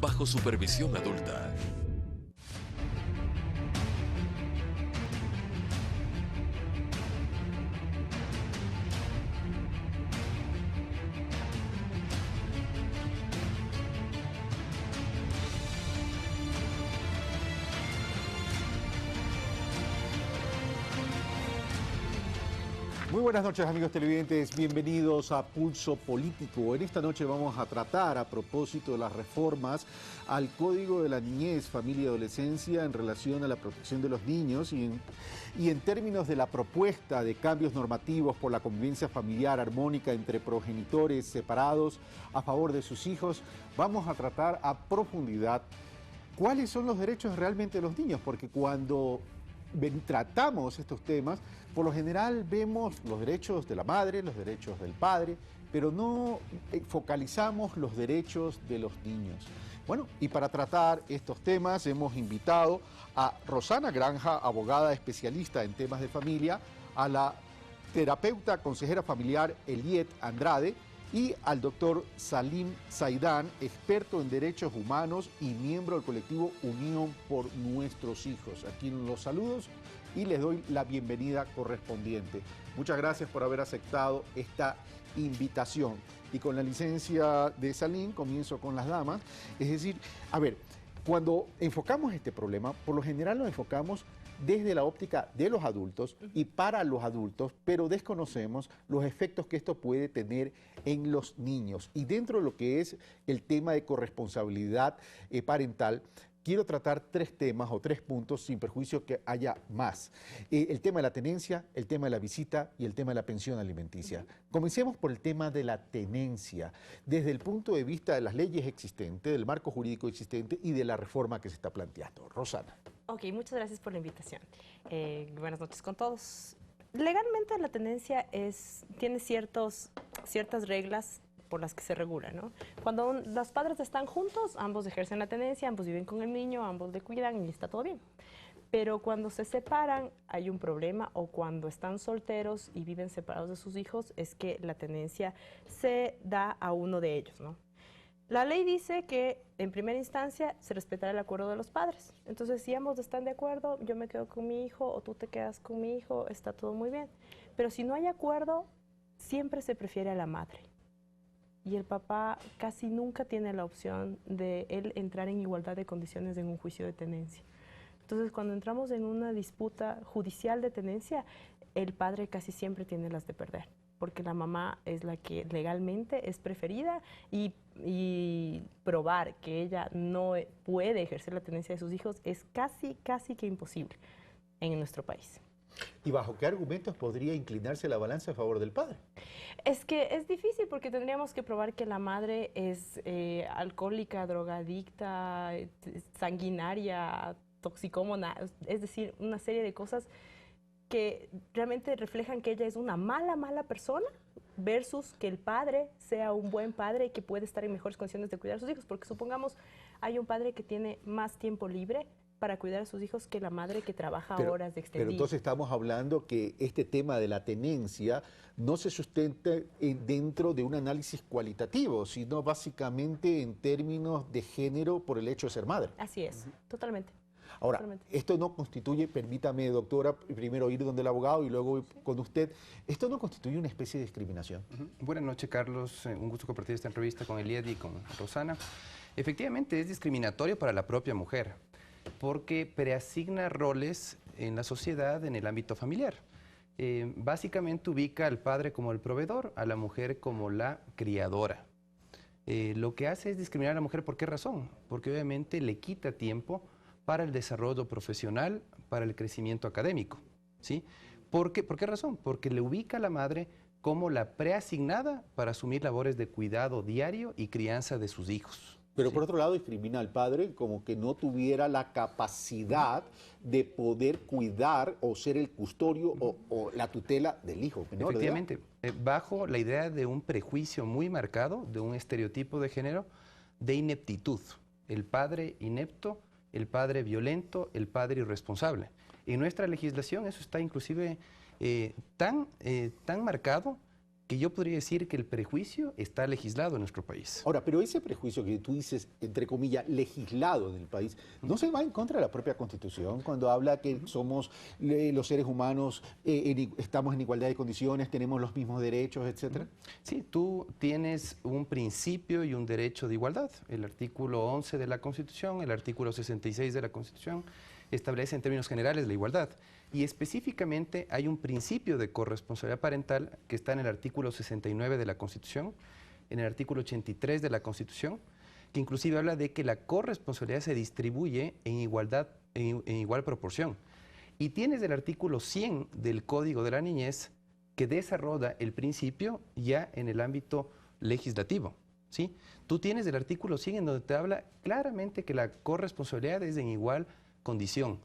bajo supervisión adulta. Muy buenas noches, amigos televidentes, bienvenidos a Pulso Político. En esta noche vamos a tratar, a propósito de las reformas al Código de la Niñez, Familia y Adolescencia en relación a la protección de los niños y en términos de la propuesta de cambios normativos por la convivencia familiar armónica entre progenitores separados a favor de sus hijos, vamos a tratar a profundidad cuáles son los derechos realmente de los niños, porque cuando tratamos estos temas, por lo general vemos los derechos de la madre, los derechos del padre, pero no focalizamos los derechos de los niños. Bueno, y para tratar estos temas hemos invitado a Rosana Granja, abogada especialista en temas de familia, a la terapeuta consejera familiar Eliet Andrade y al doctor Salim Zaidán, experto en derechos humanos y miembro del colectivo Unión por Nuestros Hijos. Aquí los saludos y les doy la bienvenida correspondiente. Muchas gracias por haber aceptado esta invitación. Y con la licencia de Salim comienzo con las damas. Es decir, a ver, cuando enfocamos este problema, por lo general lo enfocamos desde la óptica de los adultos y para los adultos, pero desconocemos los efectos que esto puede tener en los niños. Y dentro de lo que es el tema de corresponsabilidad parental, quiero tratar tres temas o tres puntos sin perjuicio que haya más. El tema de la tenencia, el tema de la visita y el tema de la pensión alimenticia. Comencemos por el tema de la tenencia, desde el punto de vista de las leyes existentes, del marco jurídico existente y de la reforma que se está planteando. Rosana. Ok, muchas gracias por la invitación. Buenas noches con todos. Legalmente la tenencia tiene ciertas reglas por las que se regula, ¿no? Cuando los padres están juntos, ambos ejercen la tenencia, ambos viven con el niño, ambos le cuidan y está todo bien. Pero cuando se separan hay un problema, o cuando están solteros y viven separados de sus hijos, es que la tenencia se da a uno de ellos, ¿no? La ley dice que en primera instancia se respetará el acuerdo de los padres. Entonces, si ambos están de acuerdo, yo me quedo con mi hijo o tú te quedas con mi hijo, está todo muy bien. Pero si no hay acuerdo, siempre se prefiere a la madre. Y el papá casi nunca tiene la opción de él entrar en igualdad de condiciones en un juicio de tenencia. Entonces, cuando entramos en una disputa judicial de tenencia, el padre casi siempre tiene las de perder, porque la mamá es la que legalmente es preferida y probar que ella no puede ejercer la tenencia de sus hijos es casi que imposible en nuestro país. ¿Y bajo qué argumentos podría inclinarse la balanza a favor del padre? Es que es difícil porque tendríamos que probar que la madre es alcohólica, drogadicta, sanguinaria, toxicómana, es decir, una serie de cosas que realmente reflejan que ella es una mala persona versus que el padre sea un buen padre y que puede estar en mejores condiciones de cuidar a sus hijos. Porque supongamos hay un padre que tiene más tiempo libre para cuidar a sus hijos que la madre que trabaja horas de extendido. Pero entonces estamos hablando que este tema de la tenencia no se sustenta dentro de un análisis cualitativo, sino básicamente en términos de género por el hecho de ser madre. Así es, totalmente. Ahora, esto no constituye, permítame, doctora, primero ir donde el abogado y luego con usted, esto no constituye una especie de discriminación. Buenas noches, Carlos. Un gusto compartir esta entrevista con Eliet y con Rosana. Efectivamente, es discriminatorio para la propia mujer, porque preasigna roles en la sociedad en el ámbito familiar. Básicamente ubica al padre como el proveedor, a la mujer como la criadora. Lo que hace es discriminar a la mujer. ¿Por qué razón? Porque obviamente le quita tiempo para el desarrollo profesional, para el crecimiento académico, ¿sí? ¿Por qué razón? Porque le ubica a la madre como la preasignada para asumir labores de cuidado diario y crianza de sus hijos. Pero por otro lado discrimina al padre como que no tuviera la capacidad de poder cuidar o ser el custodio o la tutela del hijo menor. Efectivamente, bajo la idea de un prejuicio muy marcado, de un estereotipo de género, de ineptitud. El padre inepto, el padre violento, el padre irresponsable. En nuestra legislación eso está inclusive tan marcado que yo podría decir que el prejuicio está legislado en nuestro país. Ahora, pero ese prejuicio que tú dices, entre comillas, legislado en el país, ¿no se va en contra de la propia Constitución cuando habla que somos los seres humanos, estamos en igualdad de condiciones, tenemos los mismos derechos, etcétera? Sí, tú tienes un principio y un derecho de igualdad. El artículo 11 de la Constitución, el artículo 66 de la Constitución, establece en términos generales la igualdad. Y específicamente hay un principio de corresponsabilidad parental que está en el artículo 69 de la Constitución, en el artículo 83 de la Constitución, que inclusive habla de que la corresponsabilidad se distribuye en igualdad, en igual proporción. Y tienes el artículo 100 del Código de la Niñez que desarrolla el principio ya en el ámbito legislativo, ¿sí? Tú tienes el artículo 100 en donde te habla claramente que la corresponsabilidad es en igual condición.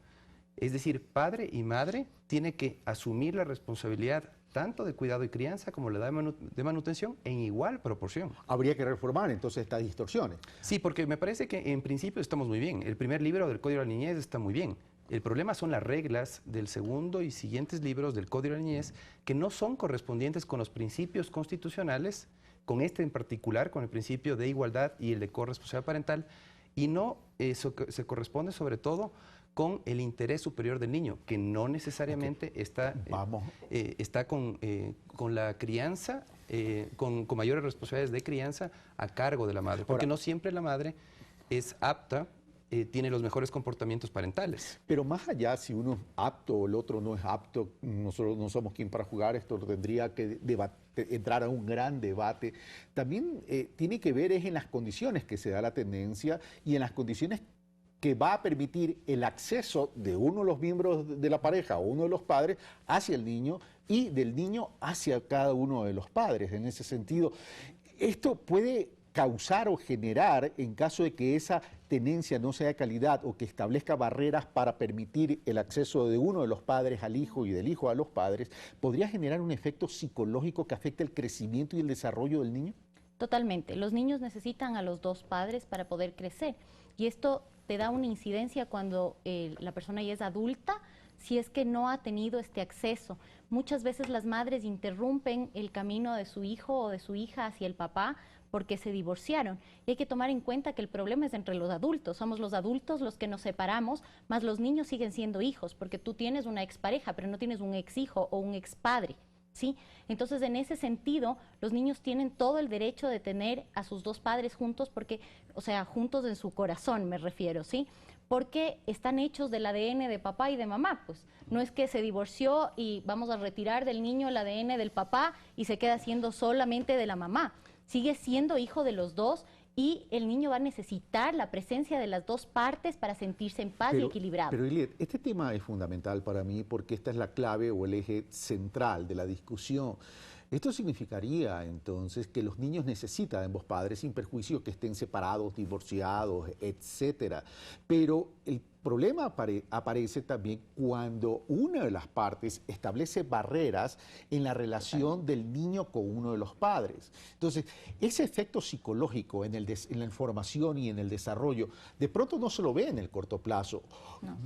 Es decir, padre y madre tienen que asumir la responsabilidad tanto de cuidado y crianza como la de manutención en igual proporción. Habría que reformar entonces estas distorsiones. Sí, porque me parece que en principio estamos muy bien. El primer libro del Código de la Niñez está muy bien. El problema son las reglas del segundo y siguientes libros del Código de la Niñez que no son correspondientes con los principios constitucionales, con este en particular, con el principio de igualdad y el de corresponsabilidad parental, y no se corresponde sobre todo con el interés superior del niño, que no necesariamente está con la crianza, con mayores responsabilidades de crianza a cargo de la madre, porque no siempre la madre es apta, tiene los mejores comportamientos parentales. Pero más allá, si uno es apto o el otro no es apto, nosotros no somos quien para jugar, esto tendría que entrar a un gran debate. También tiene que ver es en las condiciones que se da la tendencia y en las condiciones que va a permitir el acceso de uno de los miembros de la pareja o uno de los padres hacia el niño y del niño hacia cada uno de los padres. En ese sentido, esto puede causar o generar, en caso de que esa tenencia no sea de calidad o que establezca barreras para permitir el acceso de uno de los padres al hijo y del hijo a los padres, ¿podría generar un efecto psicológico que afecte el crecimiento y el desarrollo del niño? Totalmente. Los niños necesitan a los dos padres para poder crecer. Y esto te da una incidencia cuando la persona ya es adulta, si es que no ha tenido este acceso. Muchas veces las madres interrumpen el camino de su hijo o de su hija hacia el papá porque se divorciaron. Y hay que tomar en cuenta que el problema es entre los adultos. Somos los adultos los que nos separamos, más los niños siguen siendo hijos, porque tú tienes una expareja, pero no tienes un exhijo o un expadre. ¿Sí? Entonces, en ese sentido, los niños tienen todo el derecho de tener a sus dos padres juntos, porque, o sea, juntos en su corazón me refiero, ¿sí? Porque están hechos del ADN de papá y de mamá, pues. No es que se divorció y vamos a retirar del niño el ADN del papá y se queda siendo solamente de la mamá. Sigue siendo hijo de los dos y el niño va a necesitar la presencia de las dos partes para sentirse en paz y equilibrado. Pero Iliet, este tema es fundamental para mí porque esta es la clave o el eje central de la discusión. Esto significaría entonces que los niños necesitan de ambos padres sin perjuicio que estén separados, divorciados, etcétera. Pero el problema aparece también cuando una de las partes establece barreras en la relación del niño con uno de los padres. Entonces, ese efecto psicológico en la formación y en el desarrollo, de pronto no se lo ve en el corto plazo,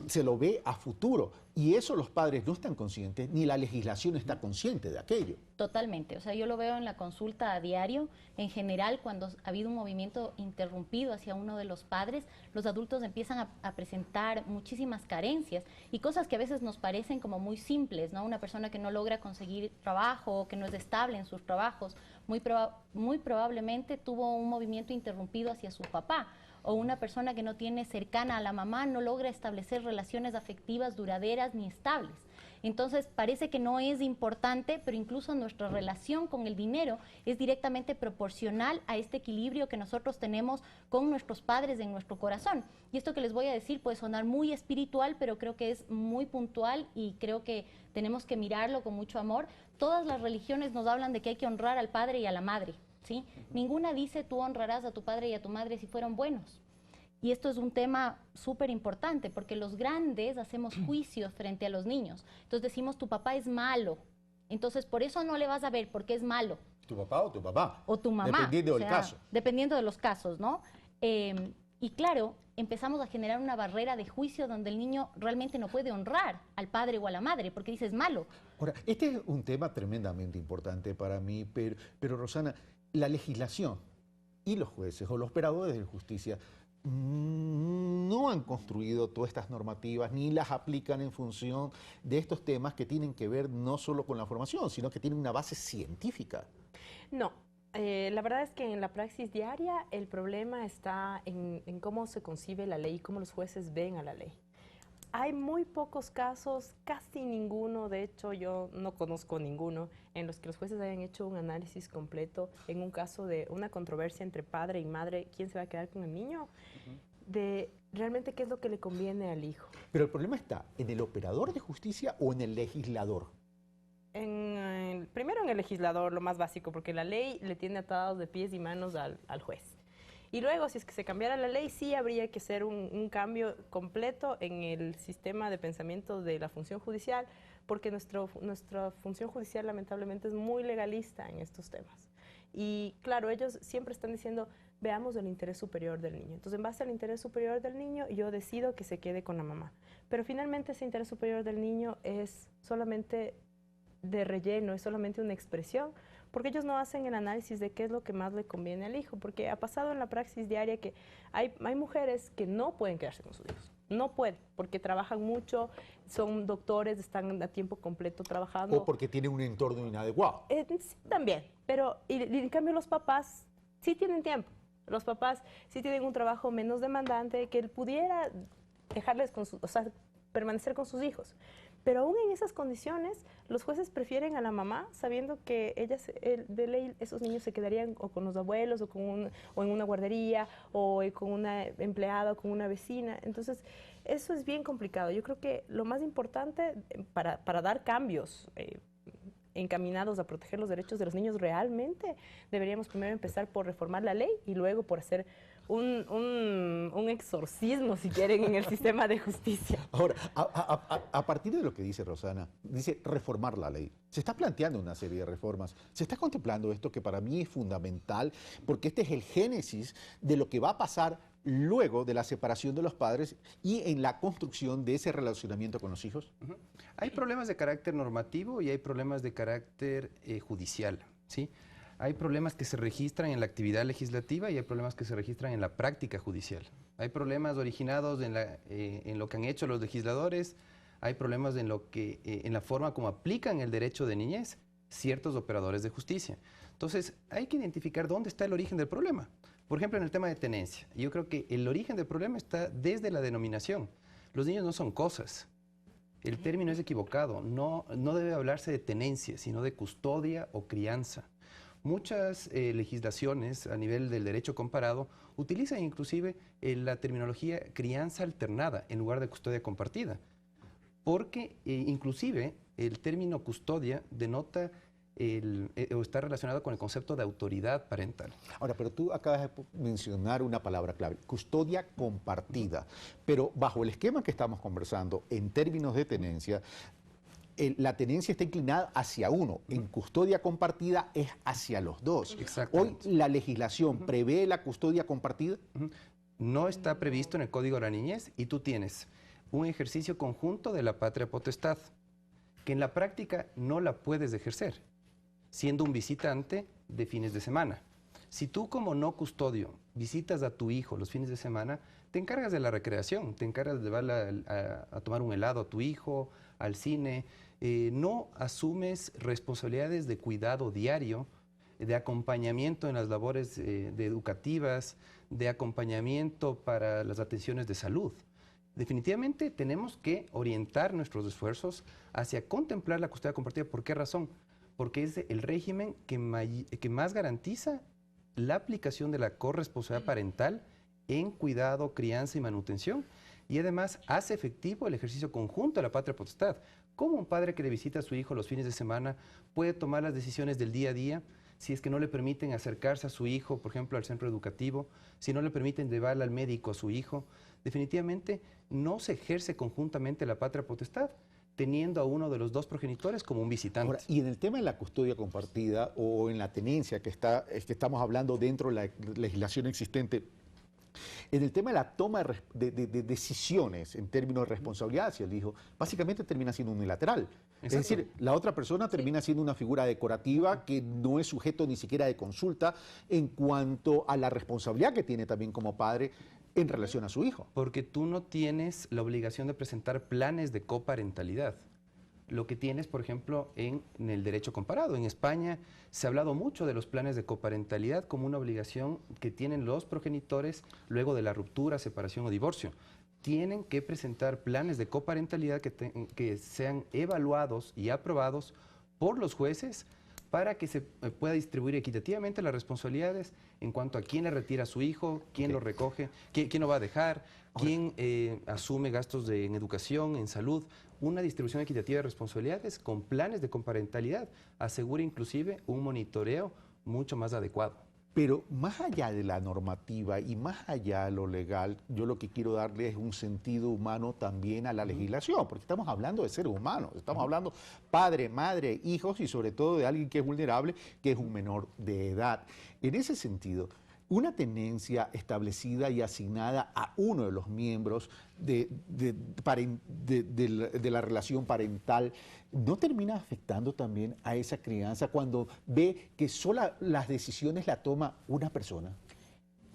se lo ve a futuro. Y eso los padres no están conscientes, ni la legislación está consciente de aquello. Totalmente, o sea, yo lo veo en la consulta a diario. En general, cuando ha habido un movimiento interrumpido hacia uno de los padres, los adultos empiezan a presentar muchísimas carencias y cosas que a veces nos parecen como muy simples, ¿no? Una persona que no logra conseguir trabajo, que no es estable en sus trabajos, muy probablemente tuvo un movimiento interrumpido hacia su papá. O una persona que no tiene cercana a la mamá no logra establecer relaciones afectivas duraderas ni estables. Entonces parece que no es importante, pero incluso nuestra relación con el dinero es directamente proporcional a este equilibrio que nosotros tenemos con nuestros padres en nuestro corazón. Y esto que les voy a decir puede sonar muy espiritual, pero creo que es muy puntual y creo que tenemos que mirarlo con mucho amor. Todas las religiones nos hablan de que hay que honrar al padre y a la madre, ¿sí? Ninguna dice tú honrarás a tu padre y a tu madre si fueron buenos. Y esto es un tema súper importante porque los grandes hacemos juicios frente a los niños. Entonces decimos tu papá es malo, entonces por eso no le vas a ver porque es malo. ¿Tu papá o tu mamá? O tu mamá. Dependiendo del caso. Dependiendo de los casos, ¿no? Y claro, empezamos a generar una barrera de juicio donde el niño realmente no puede honrar al padre o a la madre, porque dice es malo. Ahora, este es un tema tremendamente importante para mí, pero Rosana, la legislación y los jueces o los operadores de justicia no han construido todas estas normativas ni las aplican en función de estos temas que tienen que ver no solo con la formación, sino que tienen una base científica. No, la verdad es que en la praxis diaria el problema está en cómo se concibe la ley y cómo los jueces ven a la ley. Hay muy pocos casos, casi ninguno, de hecho yo no conozco ninguno, en los que los jueces hayan hecho un análisis completo en un caso de una controversia entre padre y madre, quién se va a quedar con el niño, de realmente qué es lo que le conviene al hijo. Pero el problema está en el operador de justicia o en el legislador. Primero en el legislador, lo más básico, porque la ley le tiene atados de pies y manos al juez. Y luego, si es que se cambiara la ley, sí habría que hacer un cambio completo en el sistema de pensamiento de la función judicial, porque nuestra función judicial lamentablemente es muy legalista en estos temas. Y claro, ellos siempre están diciendo, veamos el interés superior del niño. Entonces, en base al interés superior del niño, yo decido que se quede con la mamá. Pero finalmente ese interés superior del niño es solamente de relleno, es solamente una expresión, porque ellos no hacen el análisis de qué es lo que más le conviene al hijo, porque ha pasado en la praxis diaria que hay mujeres que no pueden quedarse con sus hijos, no pueden, porque trabajan mucho, son doctores, están a tiempo completo trabajando. O porque tienen un entorno inadecuado. Sí, también, pero y en cambio los papás sí tienen tiempo, los papás sí tienen un trabajo menos demandante que él pudiera dejarles permanecer con sus hijos. Pero aún en esas condiciones, los jueces prefieren a la mamá, sabiendo que de ley esos niños se quedarían o con los abuelos, o en una guardería, o con una empleada, o con una vecina. Entonces, eso es bien complicado. Yo creo que lo más importante para dar cambios encaminados a proteger los derechos de los niños realmente, deberíamos primero empezar por reformar la ley y luego por hacer un exorcismo, si quieren, en el sistema de justicia. Ahora, a partir de lo que dice Rosana, dice reformar la ley. Se está planteando una serie de reformas. Se está contemplando esto que para mí es fundamental, porque este es el génesis de lo que va a pasar luego de la separación de los padres y en la construcción de ese relacionamiento con los hijos. Hay problemas de carácter normativo y hay problemas de carácter judicial, ¿sí? Hay problemas que se registran en la actividad legislativa y hay problemas que se registran en la práctica judicial. Hay problemas originados en lo que han hecho los legisladores, hay problemas en la forma como aplican el derecho de niñez ciertos operadores de justicia. Entonces, hay que identificar dónde está el origen del problema. Por ejemplo, en el tema de tenencia. Yo creo que el origen del problema está desde la denominación. Los niños no son cosas. El término es equivocado. No debe hablarse de tenencia, sino de custodia o crianza. Muchas legislaciones a nivel del derecho comparado utilizan inclusive la terminología crianza alternada en lugar de custodia compartida, porque inclusive el término custodia denota o está relacionado con el concepto de autoridad parental. Ahora, pero tú acabas de mencionar una palabra clave, custodia compartida, pero bajo el esquema que estamos conversando, en términos de tenencia, la tenencia está inclinada hacia uno, en custodia compartida es hacia los dos. Hoy la legislación prevé la custodia compartida. No está previsto en el Código de la Niñez y tú tienes un ejercicio conjunto de la patria potestad, que en la práctica no la puedes ejercer, siendo un visitante de fines de semana. Si tú como no custodio visitas a tu hijo los fines de semana, te encargas de la recreación, te encargas de llevarla a tomar un helado a tu hijo, al cine, no asumes responsabilidades de cuidado diario, de acompañamiento en las labores educativas, de acompañamiento para las atenciones de salud. Definitivamente tenemos que orientar nuestros esfuerzos hacia contemplar la custodia compartida. ¿Por qué razón? Porque es el régimen que más garantiza la aplicación de la corresponsabilidad parental en cuidado, crianza y manutención, y además hace efectivo el ejercicio conjunto de la patria potestad. ¿Cómo un padre que le visita a su hijo los fines de semana puede tomar las decisiones del día a día si es que no le permiten acercarse a su hijo, por ejemplo, al centro educativo, si no le permiten llevarle al médico a su hijo? Definitivamente no se ejerce conjuntamente la patria potestad, teniendo a uno de los dos progenitores como un visitante. Ahora, y en el tema de la custodia compartida o en la tenencia que estamos hablando dentro de la legislación existente, En el tema de la toma de decisiones en términos de responsabilidad hacia el hijo, básicamente termina siendo unilateral. Es decir, la otra persona termina siendo una figura decorativa que no es sujeto ni siquiera de consulta en cuanto a la responsabilidad que tiene también como padre en relación a su hijo. Porque tú no tienes la obligación de presentar planes de coparentalidad. Lo que tienes, por ejemplo, en el derecho comparado. En España se ha hablado mucho de los planes de coparentalidad como una obligación que tienen los progenitores luego de la ruptura, separación o divorcio. Tienen que presentar planes de coparentalidad que sean evaluados y aprobados por los jueces para que se pueda distribuir equitativamente las responsabilidades en cuanto a quién le retira a su hijo, quién lo recoge, quién lo va a dejar, quién asume gastos en educación, en salud. Una distribución equitativa de responsabilidades con planes de coparentalidad asegura inclusive un monitoreo mucho más adecuado. Pero más allá de la normativa y más allá de lo legal, yo lo que quiero darle es un sentido humano también a la legislación, porque estamos hablando de seres humanos, estamos hablando padre, madre, hijos y sobre todo de alguien que es vulnerable, que es un menor de edad. En ese sentido, una tenencia establecida y asignada a uno de los miembros de la relación parental, ¿no termina afectando también a esa crianza cuando ve que solo las decisiones la toma una persona?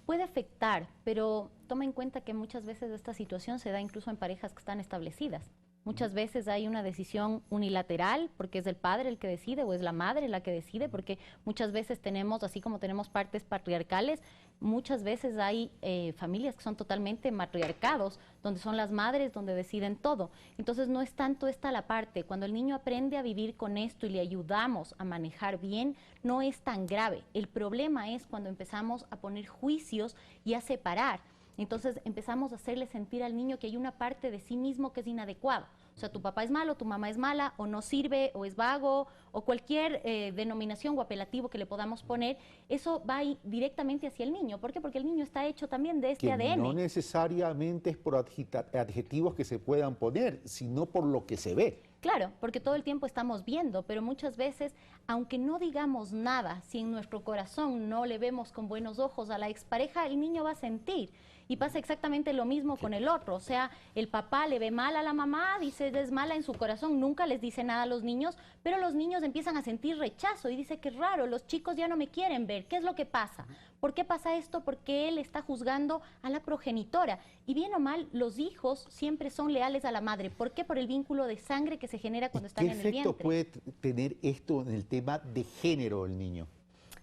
Puede afectar, pero toma en cuenta que muchas veces esta situación se da incluso en parejas que están establecidas. Muchas veces hay una decisión unilateral porque es el padre el que decide o es la madre la que decide, porque muchas veces tenemos, así como tenemos partes patriarcales, muchas veces hay familias que son totalmente matriarcados, donde son las madres donde deciden todo. Entonces no es tanto esta la parte. Cuando el niño aprende a vivir con esto y le ayudamos a manejar bien, no es tan grave. El problema es cuando empezamos a poner juicios y a separar. Entonces empezamos a hacerle sentir al niño que hay una parte de sí mismo que es inadecuada. O sea, tu papá es malo, tu mamá es mala, o no sirve, o es vago, o cualquier denominación o apelativo que le podamos poner, eso va directamente hacia el niño. ¿Por qué? Porque el niño está hecho también de este ADN. No necesariamente es por adjetivos que se puedan poner, sino por lo que se ve. Claro, porque todo el tiempo estamos viendo, pero muchas veces, aunque no digamos nada, si en nuestro corazón no le vemos con buenos ojos a la expareja, el niño va a sentir. Y pasa exactamente lo mismo con el otro. O sea, el papá le ve mal a la mamá, dice es mala en su corazón, nunca les dice nada a los niños, pero los niños empiezan a sentir rechazo y dice que es raro, los chicos ya no me quieren ver. ¿Qué es lo que pasa? ¿Por qué pasa esto? Porque él está juzgando a la progenitora. Y bien o mal, los hijos siempre son leales a la madre. ¿Por qué? Por el vínculo de sangre que se genera cuando están en el vientre. ¿Qué efecto puede tener esto en el tema de género del niño?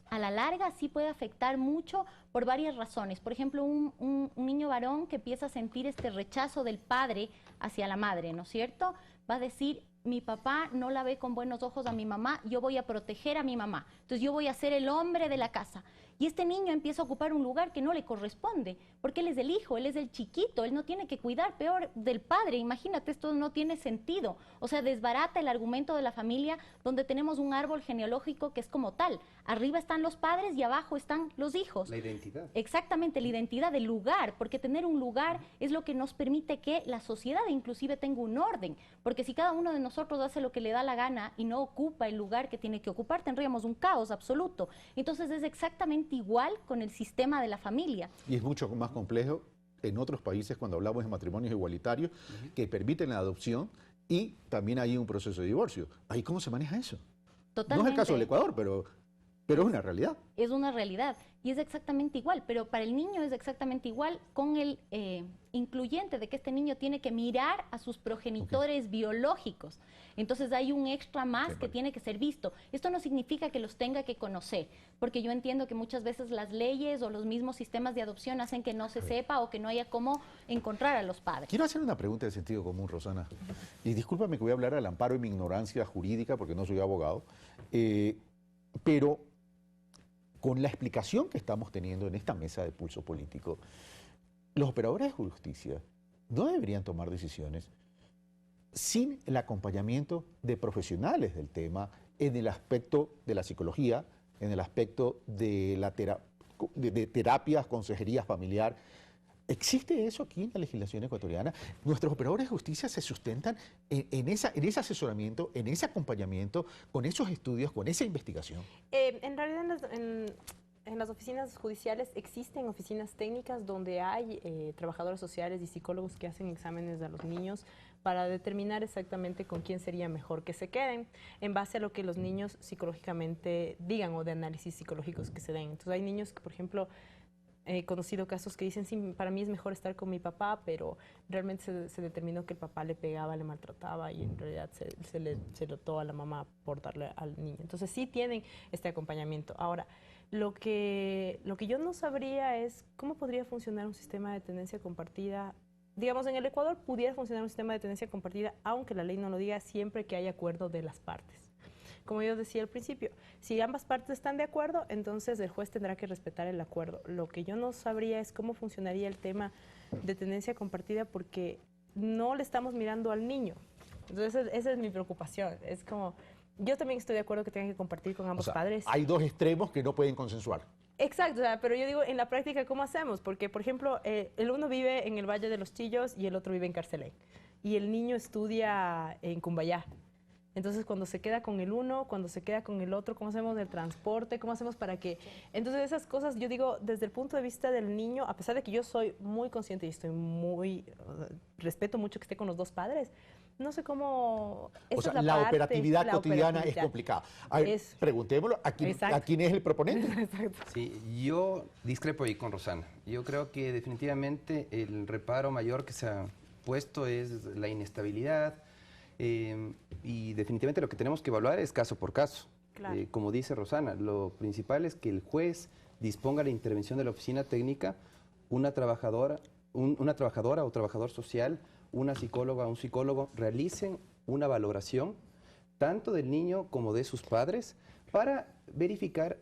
A la larga sí puede afectar mucho por varias razones. Por ejemplo, un niño varón que empieza a sentir este rechazo del padre hacia la madre, ¿no es cierto? Va a decir, mi papá no la ve con buenos ojos a mi mamá, yo voy a proteger a mi mamá. Entonces yo voy a ser el hombre de la casa. Y este niño empieza a ocupar un lugar que no le corresponde, porque él es el hijo, él es el chiquito, él no tiene que cuidar peor del padre. Imagínate, esto no tiene sentido. O sea, desbarata el argumento de la familia donde tenemos un árbol genealógico que es como tal. Arriba están los padres y abajo están los hijos. La identidad. Exactamente, la identidad del lugar, porque tener un lugar es lo que nos permite que la sociedad inclusive tenga un orden. Porque si cada uno de nosotros hace lo que le da la gana y no ocupa el lugar que tiene que ocupar, tendríamos un caos absoluto. Entonces es exactamente igual con el sistema de la familia. Y es mucho más complejo en otros países cuando hablamos de matrimonios igualitarios que permiten la adopción y también hay un proceso de divorcio. ¿Ahí cómo se maneja eso? Totalmente. No es el caso del Ecuador, pero es una realidad. Es una realidad y es exactamente igual, pero para el niño es exactamente igual con el incluyente de que este niño tiene que mirar a sus progenitores biológicos. Entonces hay un extra más que tiene que ser visto. Esto no significa que los tenga que conocer, porque yo entiendo que muchas veces las leyes o los mismos sistemas de adopción hacen que no se sepa o que no haya cómo encontrar a los padres. Quiero hacer una pregunta de sentido común, Rosana. Y discúlpame que voy a hablar al amparo de mi ignorancia jurídica, porque no soy abogado, pero con la explicación que estamos teniendo en esta mesa de pulso político, los operadores de justicia no deberían tomar decisiones sin el acompañamiento de profesionales del tema en el aspecto de la psicología, en el aspecto de la de terapias, consejería familiar. ¿Existe eso aquí en la legislación ecuatoriana? Nuestros operadores de justicia se sustentan en ese asesoramiento, en ese acompañamiento, con esos estudios, con esa investigación. En realidad en las oficinas judiciales existen oficinas técnicas donde hay trabajadores sociales y psicólogos que hacen exámenes a los niños para determinar exactamente con quién sería mejor que se queden en base a lo que los niños psicológicamente digan o de análisis psicológicos que se den. Entonces hay niños que, por ejemplo, he conocido casos que dicen, sí, para mí es mejor estar con mi papá, pero realmente se determinó que el papá le pegaba, le maltrataba y en realidad se notó a la mamá por darle al niño. Entonces sí tienen este acompañamiento. Ahora, lo que yo no sabría es cómo podría funcionar un sistema de tenencia compartida. Digamos, en el Ecuador pudiera funcionar un sistema de tenencia compartida, aunque la ley no lo diga, siempre que haya acuerdo de las partes. Como yo decía al principio, si ambas partes están de acuerdo, entonces el juez tendrá que respetar el acuerdo. Lo que yo no sabría es cómo funcionaría el tema de tenencia compartida porque no le estamos mirando al niño. Entonces esa es mi preocupación. Es como, yo también estoy de acuerdo que tengan que compartir con ambos padres. Hay dos extremos que no pueden consensuar. Exacto, o sea, pero yo digo, en la práctica, ¿cómo hacemos? Porque, por ejemplo, el uno vive en el Valle de los Chillos y el otro vive en Carcelén. Y el niño estudia en Cumbayá. Entonces, cuando se queda con el uno, cuando se queda con el otro, ¿cómo hacemos el transporte? ¿Cómo hacemos para que...? Entonces, esas cosas, yo digo, desde el punto de vista del niño, a pesar de que yo soy muy consciente y respeto mucho que esté con los dos padres, no sé cómo... O sea, la operatividad cotidiana es complicada. A ver, preguntémoslo, ¿a quién es el proponente? Exacto. Sí, yo discrepo ahí con Rosana. Yo creo que definitivamente el reparo mayor que se ha puesto es la inestabilidad, y definitivamente lo que tenemos que evaluar es caso por caso. Claro. Como dice Rosana, lo principal es que el juez disponga la intervención de la oficina técnica, una trabajadora o trabajador social, una psicóloga o un psicólogo realicen una valoración tanto del niño como de sus padres para verificar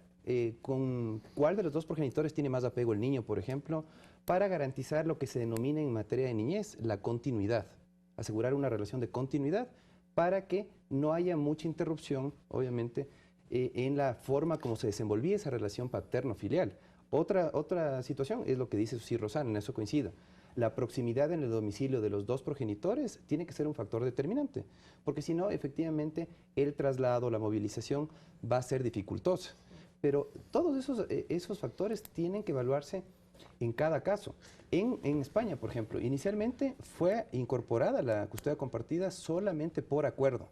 con cuál de los dos progenitores tiene más apego el niño, por ejemplo, para garantizar lo que se denomina en materia de niñez la continuidad. Asegurar una relación de continuidad para que no haya mucha interrupción, obviamente, en la forma como se desenvolvía esa relación paterno-filial. Otra situación es lo que dice Susi Rosana, en eso coincido. La proximidad en el domicilio de los dos progenitores tiene que ser un factor determinante, porque si no, efectivamente, el traslado, la movilización va a ser dificultosa. Pero todos esos factores tienen que evaluarse en cada caso. En España, por ejemplo, inicialmente fue incorporada la custodia compartida solamente por acuerdo,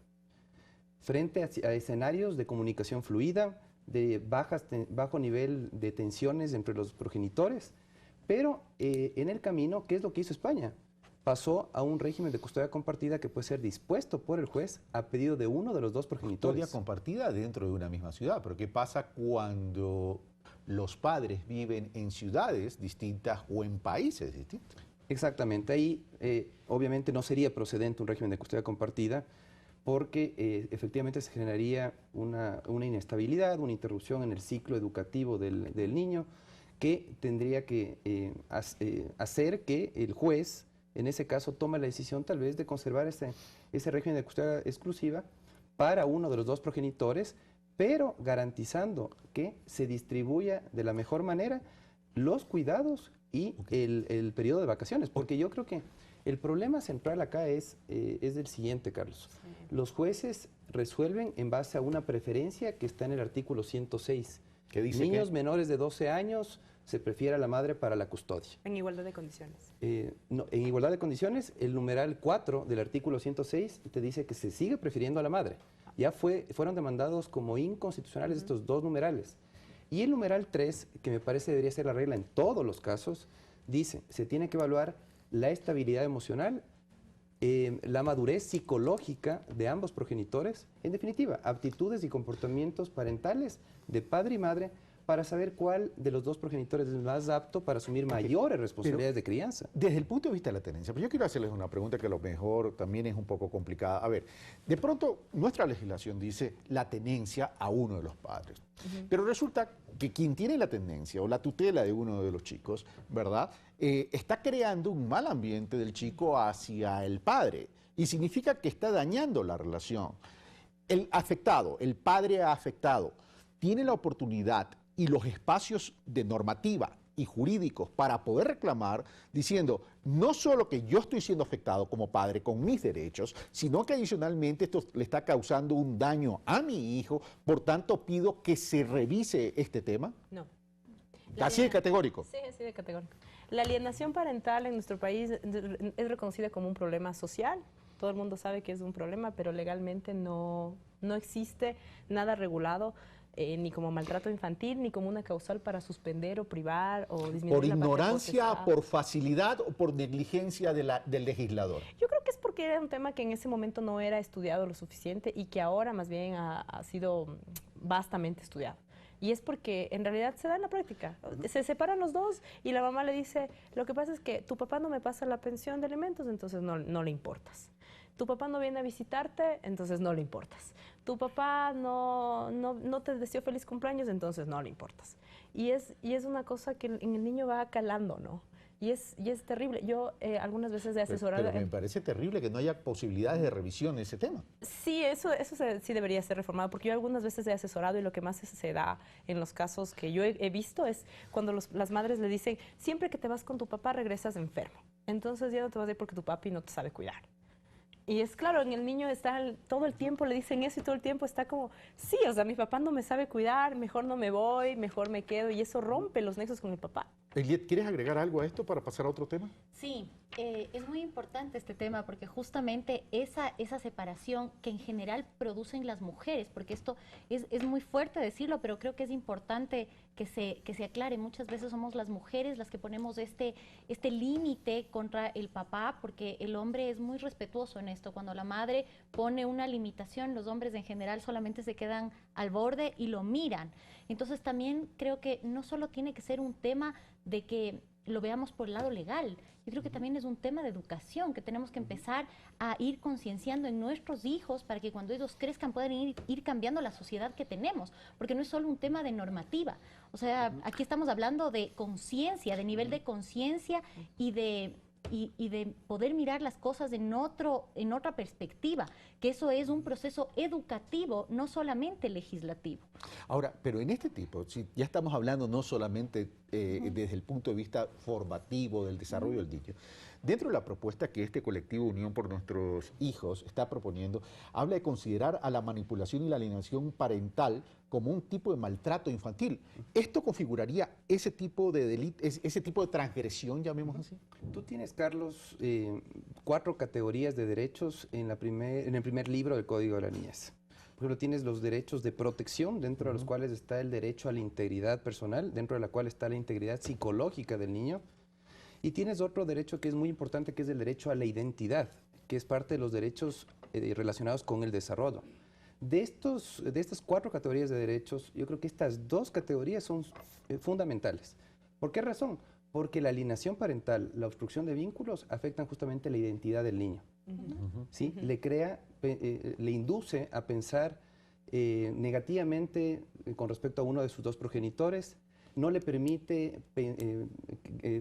frente a escenarios de comunicación fluida, de bajo nivel de tensiones entre los progenitores, pero en el camino, ¿qué es lo que hizo España? Pasó a un régimen de custodia compartida que puede ser dispuesto por el juez a pedido de uno de los dos progenitores. Custodia compartida dentro de una misma ciudad, pero ¿qué pasa cuando los padres viven en ciudades distintas o en países distintos? Exactamente, ahí obviamente no sería procedente un régimen de custodia compartida porque efectivamente se generaría una inestabilidad, una interrupción en el ciclo educativo del niño que tendría que hacer que el juez, en ese caso, tome la decisión tal vez de conservar ese régimen de custodia exclusiva para uno de los dos progenitores, pero garantizando que se distribuya de la mejor manera los cuidados y el periodo de vacaciones. Porque yo creo que el problema central acá es el siguiente, Carlos. Sí. Los jueces resuelven en base a una preferencia que está en el artículo 106. ¿Qué dice? Niños menores de 12 años se prefiere a la madre para la custodia. En igualdad de condiciones. No, en igualdad de condiciones, el numeral 4 del artículo 106 te dice que se sigue prefiriendo a la madre. Ya fueron demandados como inconstitucionales estos dos numerales. Y el numeral 3, que me parece debería ser la regla en todos los casos, dice, se tiene que evaluar la estabilidad emocional, la madurez psicológica de ambos progenitores, en definitiva, aptitudes y comportamientos parentales de padre y madre para saber cuál de los dos progenitores es más apto para asumir mayores responsabilidades de crianza. Desde el punto de vista de la tenencia, pero yo quiero hacerles una pregunta que a lo mejor también es un poco complicada. A ver, de pronto nuestra legislación dice la tenencia a uno de los padres, pero resulta que quien tiene la tenencia o la tutela de uno de los chicos, ¿verdad?, está creando un mal ambiente del chico hacia el padre y significa que está dañando la relación. El afectado, el padre afectado, tiene la oportunidad y los espacios de normativa y jurídicos para poder reclamar diciendo no solo que yo estoy siendo afectado como padre con mis derechos, sino que adicionalmente esto le está causando un daño a mi hijo, por tanto pido que se revise este tema. No. Así de categórico. Sí, así de categórico. La alienación parental en nuestro país es reconocida como un problema social. Todo el mundo sabe que es un problema, pero legalmente no existe nada regulado, ni como maltrato infantil, ni como una causal para suspender o privar o disminuir ¿Por la patria ignorancia, potestad. por facilidad o por negligencia del legislador? Yo creo que es porque era un tema que en ese momento no era estudiado lo suficiente y que ahora más bien ha sido vastamente estudiado. Y es porque en realidad se da en la práctica. Se separan los dos y la mamá le dice, lo que pasa es que tu papá no me pasa la pensión de alimentos, entonces no le importas. Tu papá no viene a visitarte, entonces no le importas. Tu papá no te deseó feliz cumpleaños, entonces no le importas. Y es una cosa que en el niño va calando, ¿no? Y es terrible. Yo algunas veces he asesorado... Pero me parece terrible que no haya posibilidades de revisión en ese tema. Sí, sí debería ser reformado, porque yo algunas veces he asesorado y lo que más se da en los casos que yo he visto es cuando las madres le dicen, siempre que te vas con tu papá regresas enfermo. Entonces ya no te vas a ir porque tu papi no te sabe cuidar. Y es claro, en el niño todo el tiempo le dicen eso y todo el tiempo está como, sí, o sea, mi papá no me sabe cuidar, mejor no me voy, mejor me quedo, y eso rompe los nexos con el papá. Eliet, ¿quieres agregar algo a esto para pasar a otro tema? Sí, es muy importante este tema porque justamente esa separación que en general producen las mujeres, porque esto es muy fuerte decirlo, pero creo que es importante que se aclare. Muchas veces somos las mujeres las que ponemos este límite contra el papá, porque el hombre es muy respetuoso en esto. Cuando la madre pone una limitación, los hombres en general solamente se quedan al borde y lo miran. Entonces también creo que no solo tiene que ser un tema de que lo veamos por el lado legal. Yo creo que también es un tema de educación, que tenemos que empezar a ir concienciando en nuestros hijos para que cuando ellos crezcan puedan ir cambiando la sociedad que tenemos, porque no es solo un tema de normativa. O sea, aquí estamos hablando de conciencia, de nivel de conciencia y de poder mirar las cosas en otra perspectiva, que eso es un proceso educativo, no solamente legislativo. Ahora, pero en este tipo, si ya estamos hablando no solamente desde el punto de vista formativo del desarrollo del niño, dentro de la propuesta que este colectivo Unión por Nuestros Hijos está proponiendo, habla de considerar a la manipulación y la alienación parental como un tipo de maltrato infantil. ¿Esto configuraría ese tipo de delito, ese tipo de transgresión, llamemos así? Tú tienes, Carlos, 4 categorías de derechos en el primer libro del Código de la Niñez. Por ejemplo, tienes los derechos de protección, dentro de los cuales está el derecho a la integridad personal, dentro de la cual está la integridad psicológica del niño. Y tienes otro derecho que es muy importante, que es el derecho a la identidad, que es parte de los derechos relacionados con el desarrollo. De estas 4 categorías de derechos, yo creo que estas 2 categorías son fundamentales. ¿Por qué razón? Porque la alienación parental, la obstrucción de vínculos, afectan justamente la identidad del niño. ¿Sí? Le induce a pensar negativamente con respecto a uno de sus 2 progenitores, no le permite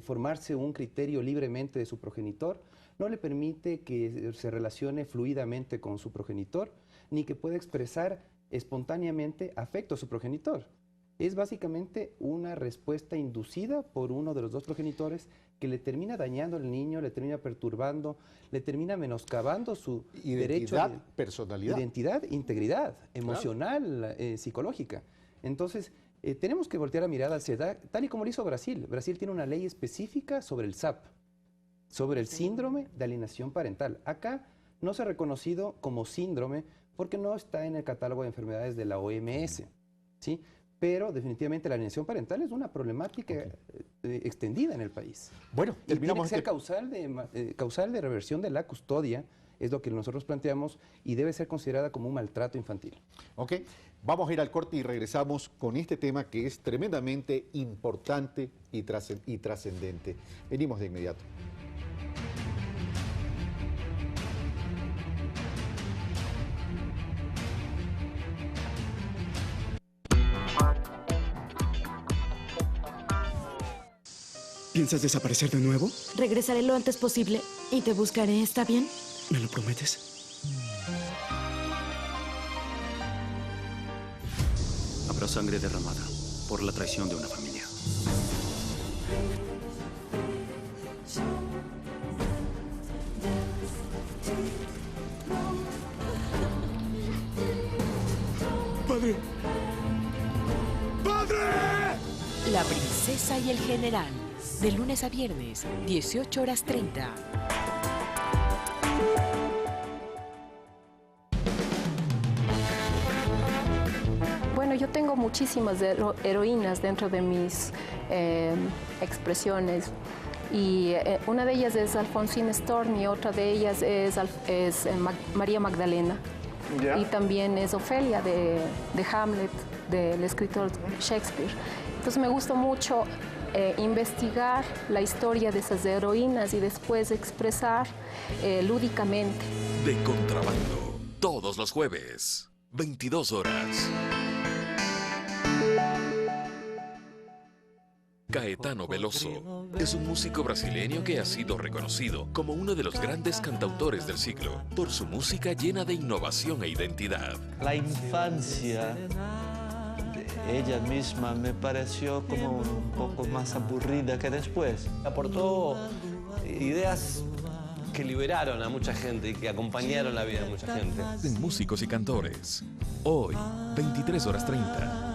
formarse un criterio libremente de su progenitor, no le permite que se relacione fluidamente con su progenitor, ni que pueda expresar espontáneamente afecto a su progenitor. Es básicamente una respuesta inducida por uno de los 2 progenitores que le termina dañando al niño, le termina perturbando, le termina menoscabando su derecho a personalidad. Identidad, integridad emocional, psicológica. Entonces, tenemos que voltear la mirada hacia edad, tal y como lo hizo Brasil. Brasil tiene una ley específica sobre el SAP, sobre el síndrome de alienación parental. Acá no se ha reconocido como síndrome porque no está en el catálogo de enfermedades de la OMS, ¿sí? Pero definitivamente la alienación parental es una problemática extendida en el país. Bueno, terminamos. Tiene que ser causal de reversión de la custodia, es lo que nosotros planteamos, y debe ser considerada como un maltrato infantil. Ok, vamos a ir al corte y regresamos con este tema que es tremendamente importante y trascendente. Venimos de inmediato. ¿Piensas desaparecer de nuevo? Regresaré lo antes posible y te buscaré, ¿está bien? ¿Me lo prometes? Habrá sangre derramada por la traición de una familia. ¡Padre! ¡Padre! La princesa y el general, de lunes a viernes, 18:30. Bueno, yo tengo muchísimas heroínas dentro de mis expresiones. Y una de ellas es Alfonsina Storm y otra de ellas es María Magdalena. ¿Ya? Y también es Ofelia de Hamlet, del escritor Shakespeare. Entonces me gusta mucho investigar la historia de esas heroínas y después expresar lúdicamente. De Contrabando, todos los jueves, 22 horas. Caetano Veloso es un músico brasileño que ha sido reconocido como uno de los grandes cantautores del siglo por su música llena de innovación e identidad. La infancia de ella misma me pareció como un poco más aburrida que después. Aportó ideas que liberaron a mucha gente y que acompañaron la vida de mucha gente. En Músicos y Cantores, hoy, 23:30.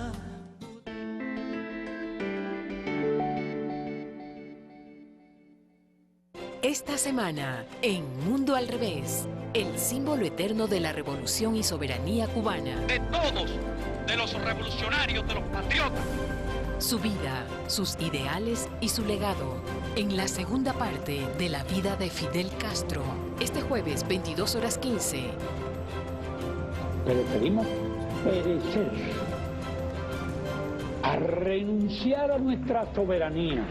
Esta semana, en Mundo al Revés, el símbolo eterno de la revolución y soberanía cubana. De todos, de los revolucionarios, de los patriotas. Su vida, sus ideales y su legado. En la segunda parte de la vida de Fidel Castro. Este jueves, 22:15. Preferimos perecer a renunciar a nuestra soberanía.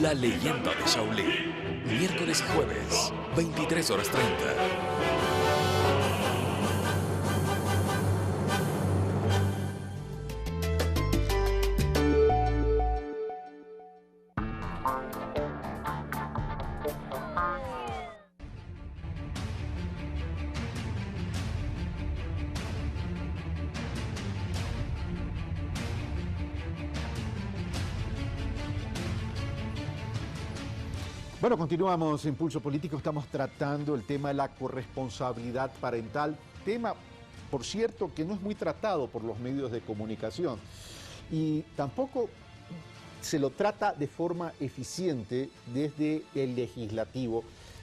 La leyenda de Shaolin, miércoles y jueves, 23:30. Bueno, continuamos en Pulso Político, estamos tratando el tema de la corresponsabilidad parental, tema, por cierto, que no es muy tratado por los medios de comunicación y tampoco se lo trata de forma eficiente desde el legislativo.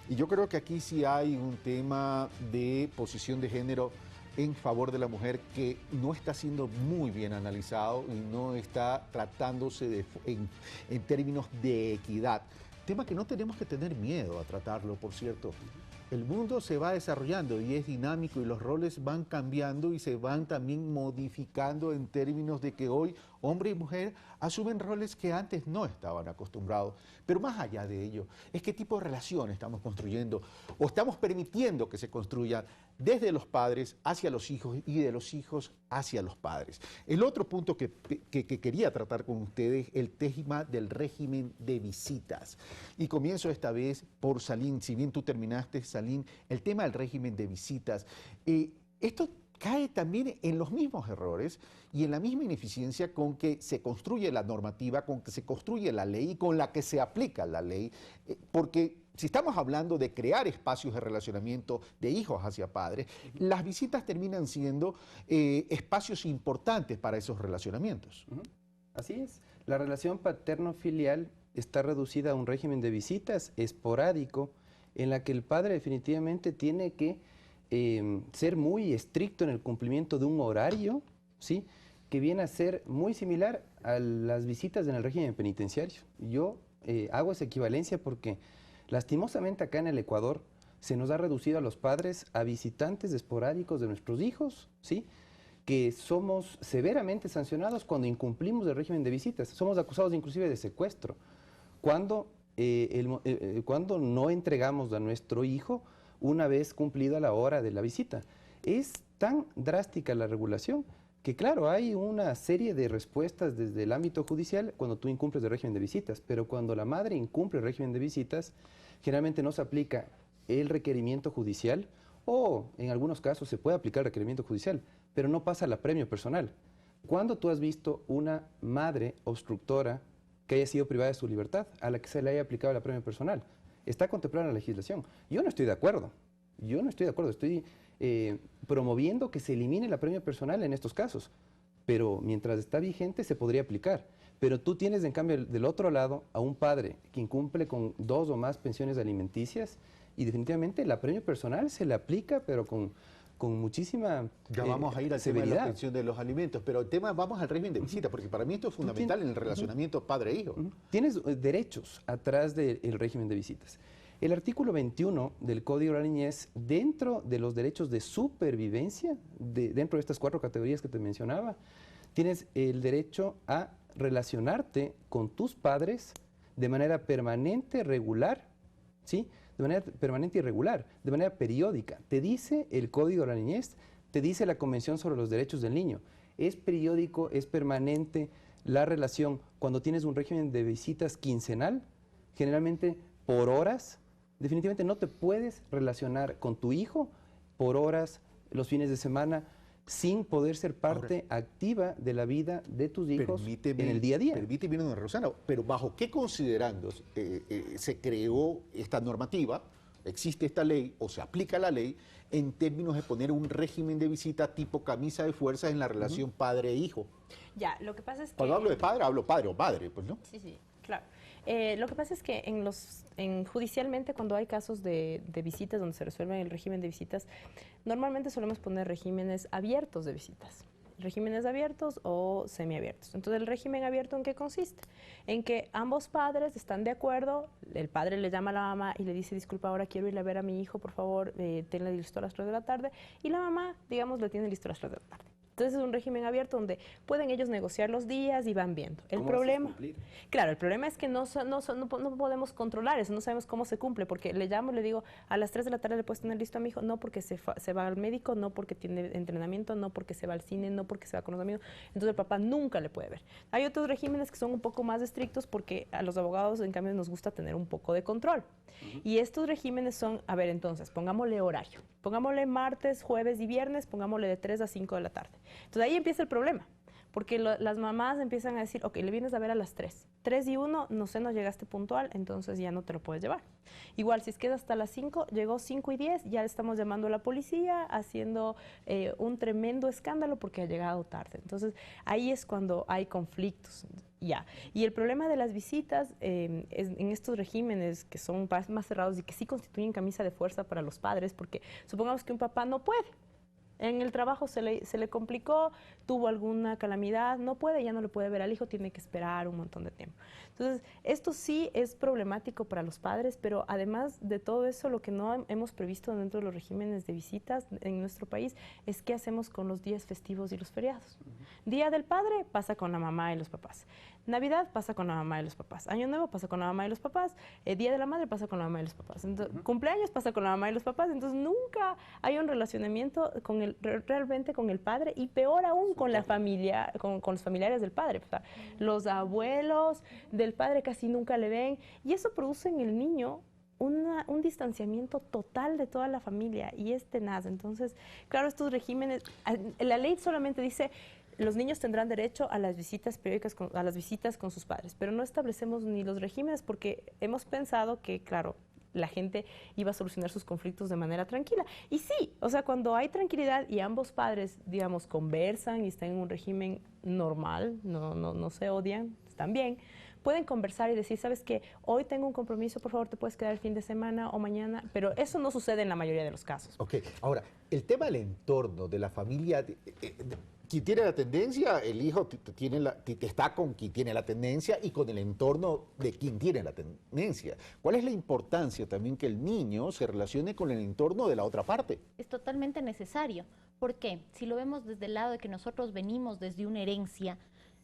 Y yo creo que aquí sí hay un tema de posición de género en favor de la mujer que no está siendo muy bien analizado y no está tratándose en términos de equidad. Tema que no tenemos que tener miedo a tratarlo, por cierto. El mundo se va desarrollando y es dinámico y los roles van cambiando y se van también modificando en términos de que hoy hombre y mujer asumen roles que antes no estaban acostumbrados. Pero más allá de ello, es qué tipo de relación estamos construyendo o estamos permitiendo que se construya desde los padres hacia los hijos y de los hijos hacia los padres. El otro punto que quería tratar con ustedes, el tema del régimen de visitas. Y comienzo esta vez por Salín, si bien tú terminaste, Salín, el tema del régimen de visitas. Esto cae también en los mismos errores y en la misma ineficiencia con que se construye la normativa, con que se construye la ley y con la que se aplica la ley, porque si estamos hablando de crear espacios de relacionamiento de hijos hacia padres, las visitas terminan siendo espacios importantes para esos relacionamientos. Así es. La relación paterno-filial está reducida a un régimen de visitas esporádico en la que el padre definitivamente tiene que ser muy estricto en el cumplimiento de un horario, ¿sí?, que viene a ser muy similar a las visitas en el régimen penitenciario. Yo hago esa equivalencia porque lastimosamente acá en el Ecuador se nos ha reducido a los padres a visitantes esporádicos de nuestros hijos, ¿sí?, que somos severamente sancionados cuando incumplimos el régimen de visitas. Somos acusados inclusive de secuestro. Cuando no entregamos a nuestro hijo una vez cumplida la hora de la visita. Es tan drástica la regulación que claro, hay una serie de respuestas desde el ámbito judicial cuando tú incumples el régimen de visitas, pero cuando la madre incumple el régimen de visitas, generalmente no se aplica el requerimiento judicial, o en algunos casos se puede aplicar el requerimiento judicial, pero no pasa el apremio personal. ¿Cuándo tú has visto una madre obstructora que haya sido privada de su libertad, a la que se le haya aplicado el apremio personal? Está contemplado en la legislación. Yo no estoy de acuerdo. Estoy promoviendo que se elimine el apremio personal en estos casos, pero mientras está vigente se podría aplicar. Pero tú tienes en cambio del otro lado a un padre que incumple con 2 o más pensiones alimenticias y definitivamente el apremio personal se le aplica, pero con muchísima Ya vamos a ir al tema de la pensión de los alimentos, pero el tema, vamos al régimen de visita, porque para mí esto es fundamental en el relacionamiento padre-hijo. Tienes derechos atrás del régimen de visitas. El artículo 21 del Código de la Niñez, dentro de los derechos de supervivencia, dentro de estas 4 categorías que te mencionaba, tienes el derecho a relacionarte con tus padres de manera permanente, regular, ¿sí? De manera permanente y regular, de manera periódica. Te dice el Código de la Niñez, te dice la Convención sobre los Derechos del Niño. Es periódico, es permanente la relación. Cuando tienes un régimen de visitas quincenal, generalmente por horas, definitivamente no te puedes relacionar con tu hijo por horas, los fines de semana, sin poder ser parte activa de la vida de tus hijos en el día a día. Permíteme, don Rosana, pero ¿bajo qué considerandos se creó esta normativa, existe esta ley o se aplica la ley en términos de poner un régimen de visita tipo camisa de fuerzas en la relación padre-hijo? Ya, lo que pasa es que... Cuando hablo de padre, hablo padre o madre, pues, ¿no? Sí, sí, claro. Lo que pasa es que judicialmente cuando hay casos de visitas donde se resuelve el régimen de visitas, normalmente solemos poner regímenes abiertos de visitas. Regímenes abiertos o semiabiertos. Entonces, ¿el régimen abierto en qué consiste? En que ambos padres están de acuerdo, el padre le llama a la mamá y le dice, disculpa, ahora quiero ir a ver a mi hijo, por favor, tenle listo a las 3 de la tarde, y la mamá, digamos, le tiene listo a las 3 de la tarde. Entonces es un régimen abierto donde pueden ellos negociar los días y van viendo. El problema, claro, el problema es que no podemos controlar eso, no sabemos cómo se cumple, porque le llamo y le digo, a las 3 de la tarde le puedes tener listo a mi hijo, no porque se va al médico, no porque tiene entrenamiento, no porque se va al cine, no porque se va con los amigos, entonces el papá nunca le puede ver. Hay otros regímenes que son un poco más estrictos porque a los abogados, en cambio, nos gusta tener un poco de control. Y estos regímenes son, a ver, entonces, pongámosle horario, pongámosle martes, jueves y viernes, pongámosle de 3 a 5 de la tarde. Entonces ahí empieza el problema, porque las mamás empiezan a decir, ok, le vienes a ver a las 3. 3 y 1, no sé, no llegaste puntual, entonces ya no te lo puedes llevar. Igual, si es que es hasta las 5, llegó 5 y 10, ya le estamos llamando a la policía, haciendo un tremendo escándalo porque ha llegado tarde. Entonces ahí es cuando hay conflictos. Ya. Y el problema de las visitas en estos regímenes que son más cerrados y que sí constituyen camisa de fuerza para los padres, porque supongamos que un papá no puede. En el trabajo se le complicó, tuvo alguna calamidad, no puede, ya no le puede ver al hijo, tiene que esperar un montón de tiempo. Entonces, esto sí es problemático para los padres, pero además de todo eso, lo que no hemos previsto dentro de los regímenes de visitas en nuestro país es qué hacemos con los días festivos y los feriados. Día del Padre pasa con la mamá y los papás. Navidad pasa con la mamá y los papás. Año Nuevo pasa con la mamá y los papás. Día de la Madre pasa con la mamá y los papás. Entonces, cumpleaños pasa con la mamá y los papás. Entonces, nunca hay un relacionamiento realmente con el padre y peor aún con la familia, con los familiares del padre. O sea, los abuelos del padre casi nunca le ven y eso produce en el niño un distanciamiento total de toda la familia y es tenaz. Entonces, claro, estos regímenes, la ley solamente dice los niños tendrán derecho a las visitas periódicas, a las visitas con sus padres, pero no establecemos ni los regímenes porque hemos pensado que, claro, la gente iba a solucionar sus conflictos de manera tranquila. Y sí, o sea, cuando hay tranquilidad y ambos padres, digamos, conversan y están en un régimen normal, no se odian, están bien, pueden conversar y decir, ¿sabes qué? Hoy tengo un compromiso, por favor, te puedes quedar el fin de semana o mañana, pero eso no sucede en la mayoría de los casos. Ok, ahora, el tema del entorno, de la familia, quien tiene la tendencia, el hijo está con quien tiene la tendencia y con el entorno de quien tiene la tendencia. ¿Cuál es la importancia también que el niño se relacione con el entorno de la otra parte? Es totalmente necesario. ¿Por qué? Si lo vemos desde el lado de que nosotros venimos desde una herencia,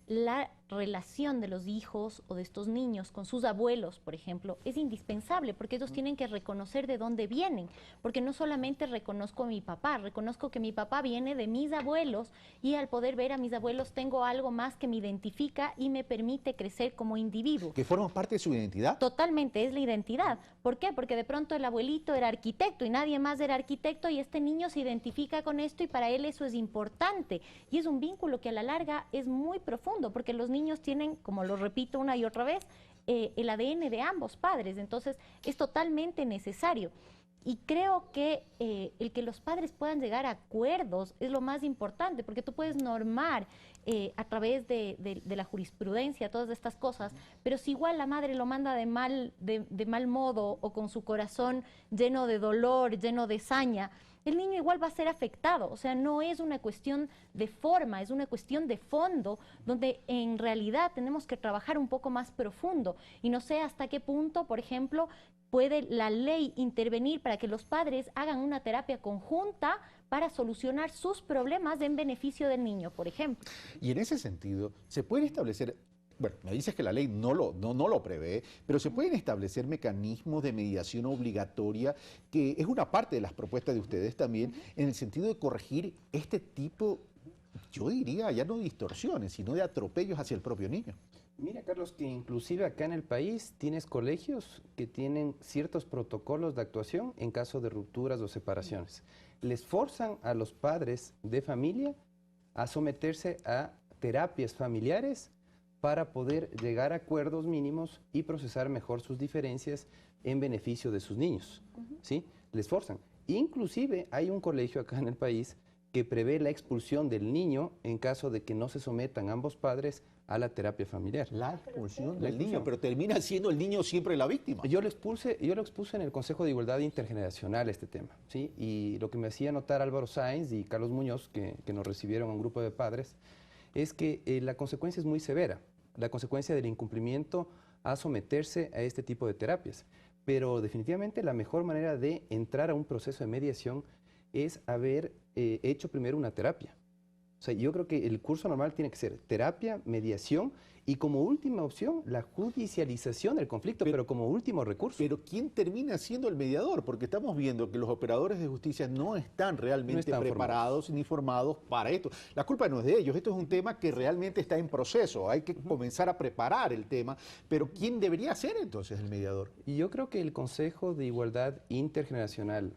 la relación de los hijos o de estos niños con sus abuelos, por ejemplo, es indispensable porque ellos tienen que reconocer de dónde vienen, porque no solamente reconozco a mi papá, reconozco que mi papá viene de mis abuelos y al poder ver a mis abuelos tengo algo más que me identifica y me permite crecer como individuo. ¿Que forma parte de su identidad? Totalmente, es la identidad. ¿Por qué? Porque de pronto el abuelito era arquitecto y nadie más era arquitecto y este niño se identifica con esto y para él eso es importante. Y es un vínculo que a la larga es muy profundo porque los niños tienen, como lo repito una y otra vez, el ADN de ambos padres. Entonces es totalmente necesario. Y creo que el que los padres puedan llegar a acuerdos es lo más importante, porque tú puedes normar a través de la jurisprudencia todas estas cosas, pero si igual la madre lo manda de mal modo o con su corazón lleno de dolor, lleno de saña, el niño igual va a ser afectado. O sea, no es una cuestión de forma, es una cuestión de fondo, donde en realidad tenemos que trabajar un poco más profundo. Y no sé hasta qué punto, por ejemplo, puede la ley intervenir para que los padres hagan una terapia conjunta para solucionar sus problemas en beneficio del niño, por ejemplo. Y en ese sentido, se puede establecer... Bueno, me dices que la ley no lo prevé, pero se pueden establecer mecanismos de mediación obligatoria, que es una parte de las propuestas de ustedes también, en el sentido de corregir este tipo, yo diría, ya no de distorsiones, sino de atropellos hacia el propio niño. Mira, Carlos, que inclusive acá en el país tienes colegios que tienen ciertos protocolos de actuación en caso de rupturas o separaciones. Les forzan a los padres de familia a someterse a terapias familiares para poder llegar a acuerdos mínimos y procesar mejor sus diferencias en beneficio de sus niños, ¿sí? Les forzan. Inclusive hay un colegio acá en el país que prevé la expulsión del niño en caso de que no se sometan ambos padres a la terapia familiar. La expulsión del niño, pero termina siendo el niño siempre la víctima. Yo lo expuse en el Consejo de Igualdad Intergeneracional este tema, ¿sí? Y lo que me hacía notar Álvaro Sáenz y Carlos Muñoz, que nos recibieron a un grupo de padres, es que la consecuencia es muy severa. La consecuencia del incumplimiento a someterse a este tipo de terapias. Pero definitivamente la mejor manera de entrar a un proceso de mediación es haber hecho primero una terapia. O sea, yo creo que el curso normal tiene que ser terapia, mediación y como última opción la judicialización del conflicto, pero como último recurso. Pero ¿quién termina siendo el mediador? Porque estamos viendo que los operadores de justicia no están realmente preparados ni formados para esto. La culpa no es de ellos, esto es un tema que realmente está en proceso, hay que comenzar a preparar el tema, pero ¿quién debería ser entonces el mediador? Y yo creo que el Consejo de Igualdad Intergeneracional,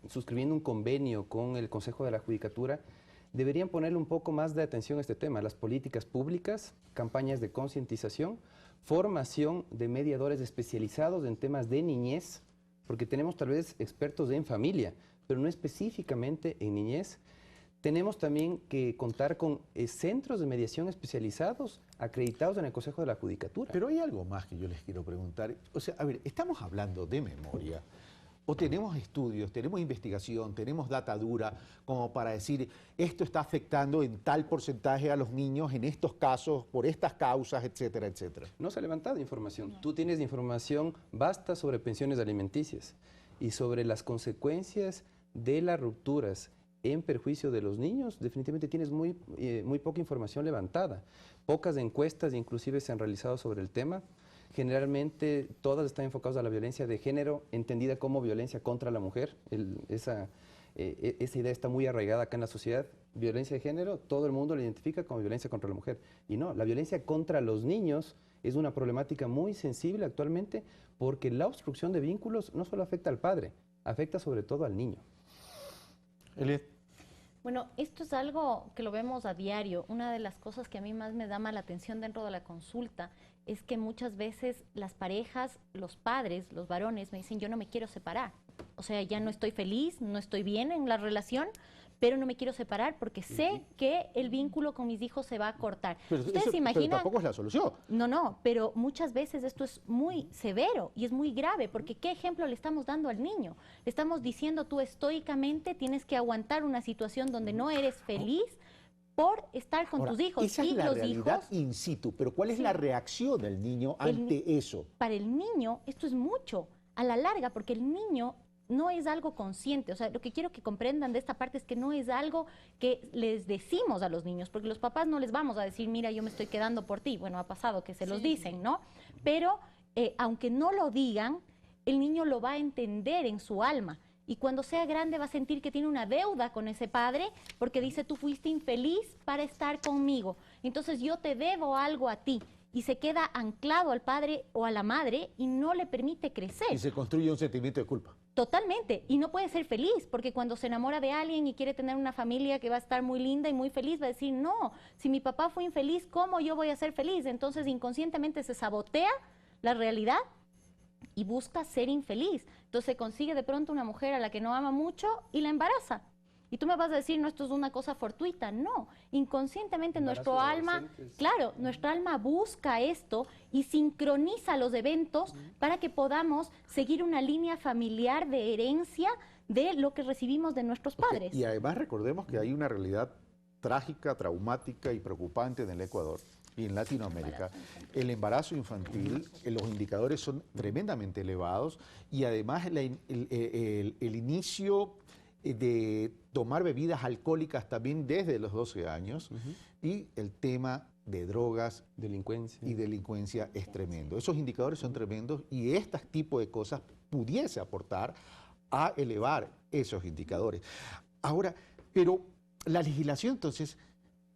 suscribiendo un convenio con el Consejo de la Judicatura, deberían ponerle un poco más de atención a este tema, las políticas públicas, campañas de concientización, formación de mediadores especializados en temas de niñez, porque tenemos tal vez expertos en familia, pero no específicamente en niñez. Tenemos también que contar con centros de mediación especializados acreditados en el Consejo de la Judicatura. Pero hay algo más que yo les quiero preguntar. O sea, a ver, estamos hablando de memoria. O tenemos estudios, tenemos investigación, tenemos data dura como para decir esto está afectando en tal porcentaje a los niños en estos casos, por estas causas, etcétera, etcétera. No se ha levantado información. No. Tú tienes información vasta sobre pensiones alimenticias y sobre las consecuencias de las rupturas en perjuicio de los niños. Definitivamente tienes muy poca información levantada. Pocas encuestas inclusive se han realizado sobre el tema. Generalmente todas están enfocadas a la violencia de género, entendida como violencia contra la mujer. Esa idea está muy arraigada acá en la sociedad. Violencia de género, todo el mundo la identifica como violencia contra la mujer. Y no, la violencia contra los niños es una problemática muy sensible actualmente porque la obstrucción de vínculos no solo afecta al padre, afecta sobre todo al niño. Eliet. Bueno, esto es algo que lo vemos a diario. Una de las cosas que a mí más me llama la atención dentro de la consulta es que muchas veces las parejas, los padres, los varones me dicen yo no me quiero separar. O sea, ya no estoy feliz, no estoy bien en la relación, pero no me quiero separar porque sé que el vínculo con mis hijos se va a cortar. ¿Ustedes se imaginan? Pero tampoco es la solución. No, pero muchas veces esto es muy severo y es muy grave porque ¿qué ejemplo le estamos dando al niño? Le estamos diciendo tú estoicamente tienes que aguantar una situación donde no eres feliz por estar con tus hijos. Esa es la realidad in situ, pero ¿cuál es la reacción del niño ante eso? Para el niño esto es mucho, a la larga, porque el niño no es algo consciente. O sea, lo que quiero que comprendan de esta parte es que no es algo que les decimos a los niños, porque los papás no les vamos a decir, mira, yo me estoy quedando por ti. Bueno, ha pasado que se los dicen, ¿no? Pero aunque no lo digan, el niño lo va a entender en su alma. Y cuando sea grande va a sentir que tiene una deuda con ese padre, porque dice, tú fuiste infeliz para estar conmigo, entonces yo te debo algo a ti. Y se queda anclado al padre o a la madre y no le permite crecer. Y se construye un sentimiento de culpa. Totalmente, y no puede ser feliz, porque cuando se enamora de alguien y quiere tener una familia que va a estar muy linda y muy feliz, va a decir, no, si mi papá fue infeliz, ¿cómo yo voy a ser feliz? Entonces inconscientemente se sabotea la realidad y busca ser infeliz. Entonces consigue de pronto una mujer a la que no ama mucho y la embaraza. Y tú me vas a decir, no, esto es una cosa fortuita. No, inconscientemente nuestro alma, claro, nuestra alma busca esto y sincroniza los eventos para que podamos seguir una línea familiar de herencia de lo que recibimos de nuestros padres. Y además recordemos que hay una realidad trágica, traumática y preocupante en el Ecuador y en Latinoamérica. El embarazo infantil, los indicadores son tremendamente elevados y además el inicio de tomar bebidas alcohólicas también desde los 12 años y el tema de drogas y delincuencia es tremendo. Esos indicadores son tremendos y este tipo de cosas pudiese aportar a elevar esos indicadores. Ahora, pero la legislación entonces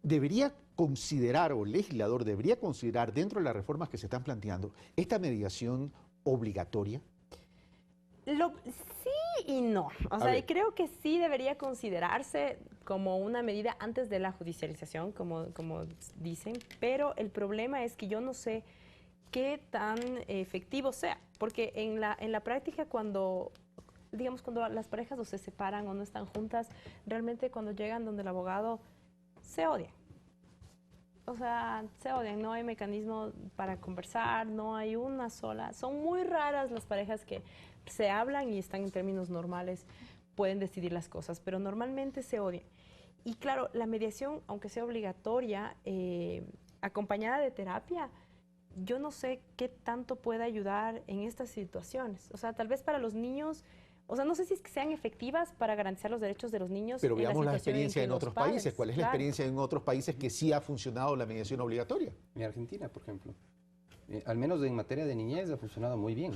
debería considerar, o el legislador debería considerar dentro de las reformas que se están planteando, esta mediación obligatoria. Sí y no. O sea, creo que sí debería considerarse como una medida antes de la judicialización, como dicen, pero el problema es que yo no sé qué tan efectivo sea, porque en la práctica cuando las parejas o se separan o no están juntas, realmente cuando llegan donde el abogado se odian. O sea, se odian, no hay mecanismo para conversar, no hay una sola. Son muy raras las parejas que se hablan y están en términos normales, pueden decidir las cosas, pero normalmente se odian. Y claro, la mediación, aunque sea obligatoria, acompañada de terapia, yo no sé qué tanto puede ayudar en estas situaciones. O sea, tal vez para los niños, o sea, no sé si es que sean efectivas para garantizar los derechos de los niños. Pero veamos la experiencia en otros países. ¿Cuál es la experiencia en otros países que sí ha funcionado la mediación obligatoria? En Argentina, por ejemplo. Al menos en materia de niñez ha funcionado muy bien.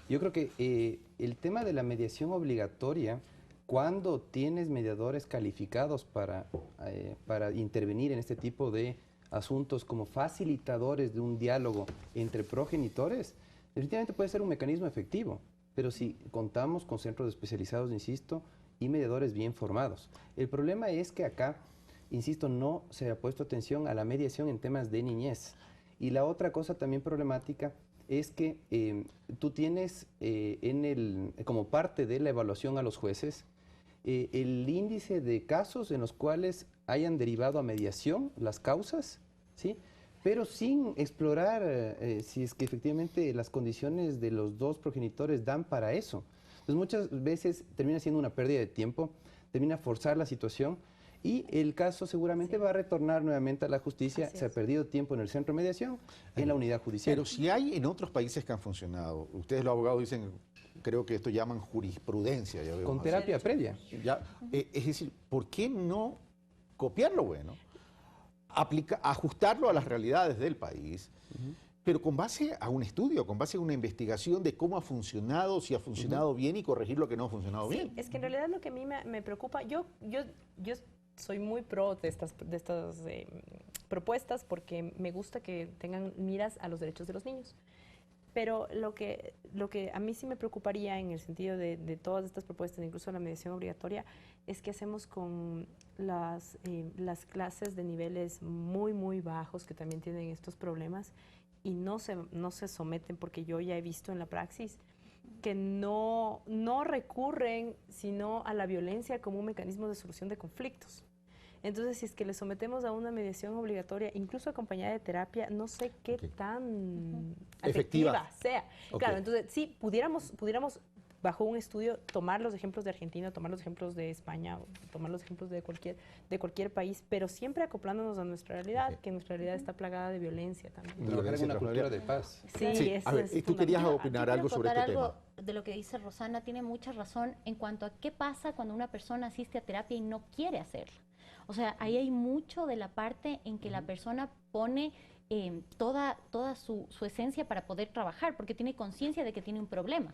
Yo creo que el tema de la mediación obligatoria, cuando tienes mediadores calificados para intervenir en este tipo de asuntos como facilitadores de un diálogo entre progenitores, definitivamente puede ser un mecanismo efectivo, pero si contamos con centros especializados, insisto, y mediadores bien formados. El problema es que acá, insisto, no se ha puesto atención a la mediación en temas de niñez. Y la otra cosa también problemática es que tú tienes como parte de la evaluación a los jueces el índice de casos en los cuales hayan derivado a mediación las causas, ¿sí? Pero sin explorar si es que efectivamente las condiciones de los dos progenitores dan para eso. Entonces muchas veces termina siendo una pérdida de tiempo, termina forzar la situación y el caso seguramente va a retornar nuevamente a la justicia. Se ha perdido tiempo en el centro de mediación, en la unidad judicial. Pero si hay en otros países que han funcionado, ustedes los abogados dicen, creo que esto llaman jurisprudencia. Ya con terapia previa. Ya, es decir, ¿por qué no copiar lo bueno? Ajustarlo a las realidades del país, pero con base a un estudio, con base a una investigación de cómo ha funcionado, si ha funcionado bien y corregir lo que no ha funcionado bien. Es que en realidad lo que a mí me preocupa, yo soy muy pro de estas propuestas porque me gusta que tengan miras a los derechos de los niños. Pero lo que a mí sí me preocuparía en el sentido de todas estas propuestas, incluso la mediación obligatoria, es qué hacemos con las clases de niveles muy, muy bajos que también tienen estos problemas y no se someten, porque yo ya he visto en la praxis que no recurren sino a la violencia como un mecanismo de solución de conflictos. Entonces, si es que le sometemos a una mediación obligatoria, incluso acompañada de terapia, no sé qué tan efectiva sea. Okay. Claro, entonces sí, pudiéramos bajo un estudio, tomar los ejemplos de Argentina, tomar los ejemplos de España, tomar los ejemplos de cualquier país, pero siempre acoplándonos a nuestra realidad, que nuestra realidad está plagada de violencia también. Trabajar en una cultura de paz. Sí, eso a ver, es tú querías opinar algo sobre este algo tema. de lo que dice Rosana, tiene mucha razón en cuanto a qué pasa cuando una persona asiste a terapia y no quiere hacerla. O sea, ahí hay mucho de la parte en que la persona pone toda su esencia para poder trabajar, porque tiene conciencia de que tiene un problema.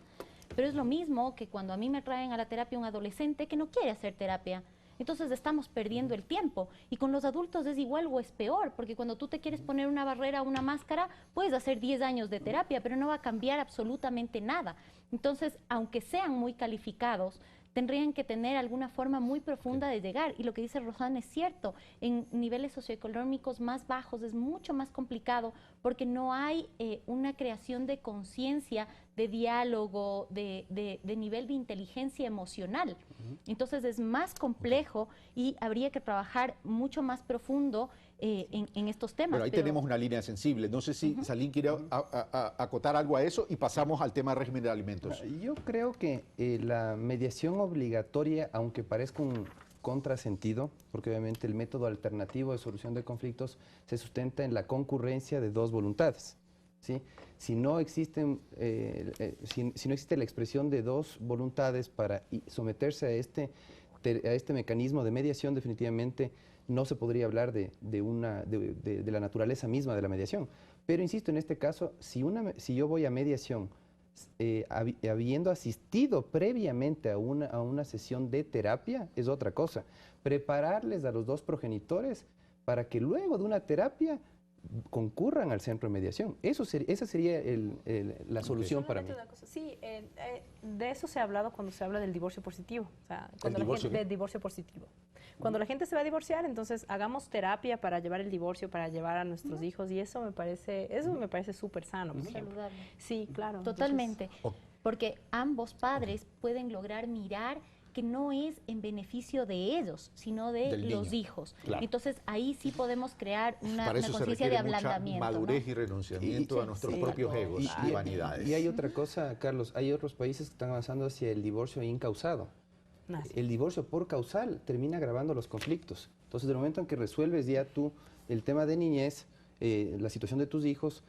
Pero es lo mismo que cuando a mí me traen a la terapia un adolescente que no quiere hacer terapia. Entonces estamos perdiendo el tiempo. Y con los adultos es igual o es peor, porque cuando tú te quieres poner una barrera o una máscara, puedes hacer 10 años de terapia, pero no va a cambiar absolutamente nada. Entonces, aunque sean muy calificados, tendrían que tener alguna forma muy profunda de llegar. Y lo que dice Rosana es cierto, en niveles socioeconómicos más bajos es mucho más complicado porque no hay una creación de conciencia, de diálogo, de nivel de inteligencia emocional. Entonces es más complejo y habría que trabajar mucho más profundo en estos temas. Bueno, ahí tenemos una línea sensible. No sé si Salim quiere acotar algo a eso y pasamos al tema régimen de alimentos. Yo creo que la mediación obligatoria, aunque parezca un contrasentido, porque obviamente el método alternativo de solución de conflictos se sustenta en la concurrencia de dos voluntades, ¿sí? Si no existe la expresión de dos voluntades para someterse a este mecanismo de mediación, definitivamente no se podría hablar de la naturaleza misma de la mediación. Pero insisto, en este caso, si yo voy a mediación habiendo asistido previamente a una sesión de terapia, es otra cosa. Prepararles a los dos progenitores para que luego de una terapia concurran al centro de mediación. Esa sería la solución para mí. Sí, de eso se ha hablado cuando se habla del divorcio positivo. O sea, del divorcio positivo. Cuando la gente se va a divorciar, entonces hagamos terapia para llevar el divorcio, para llevar a nuestros hijos, y eso me parece súper sano. Saludable. Sí, claro. Totalmente. Porque ambos padres pueden lograr mirar que no es en beneficio de ellos, sino de los hijos. Claro. Entonces, ahí sí podemos crear una conciencia de ablandamiento. Mucha madurez, ¿no? Y renunciamiento a nuestros propios egos y vanidades. Y hay otra cosa, Carlos, hay otros países que están avanzando hacia el divorcio incausado. El divorcio por causal termina agravando los conflictos. Entonces, del momento en que resuelves ya tú el tema de niñez, la situación de tus hijos,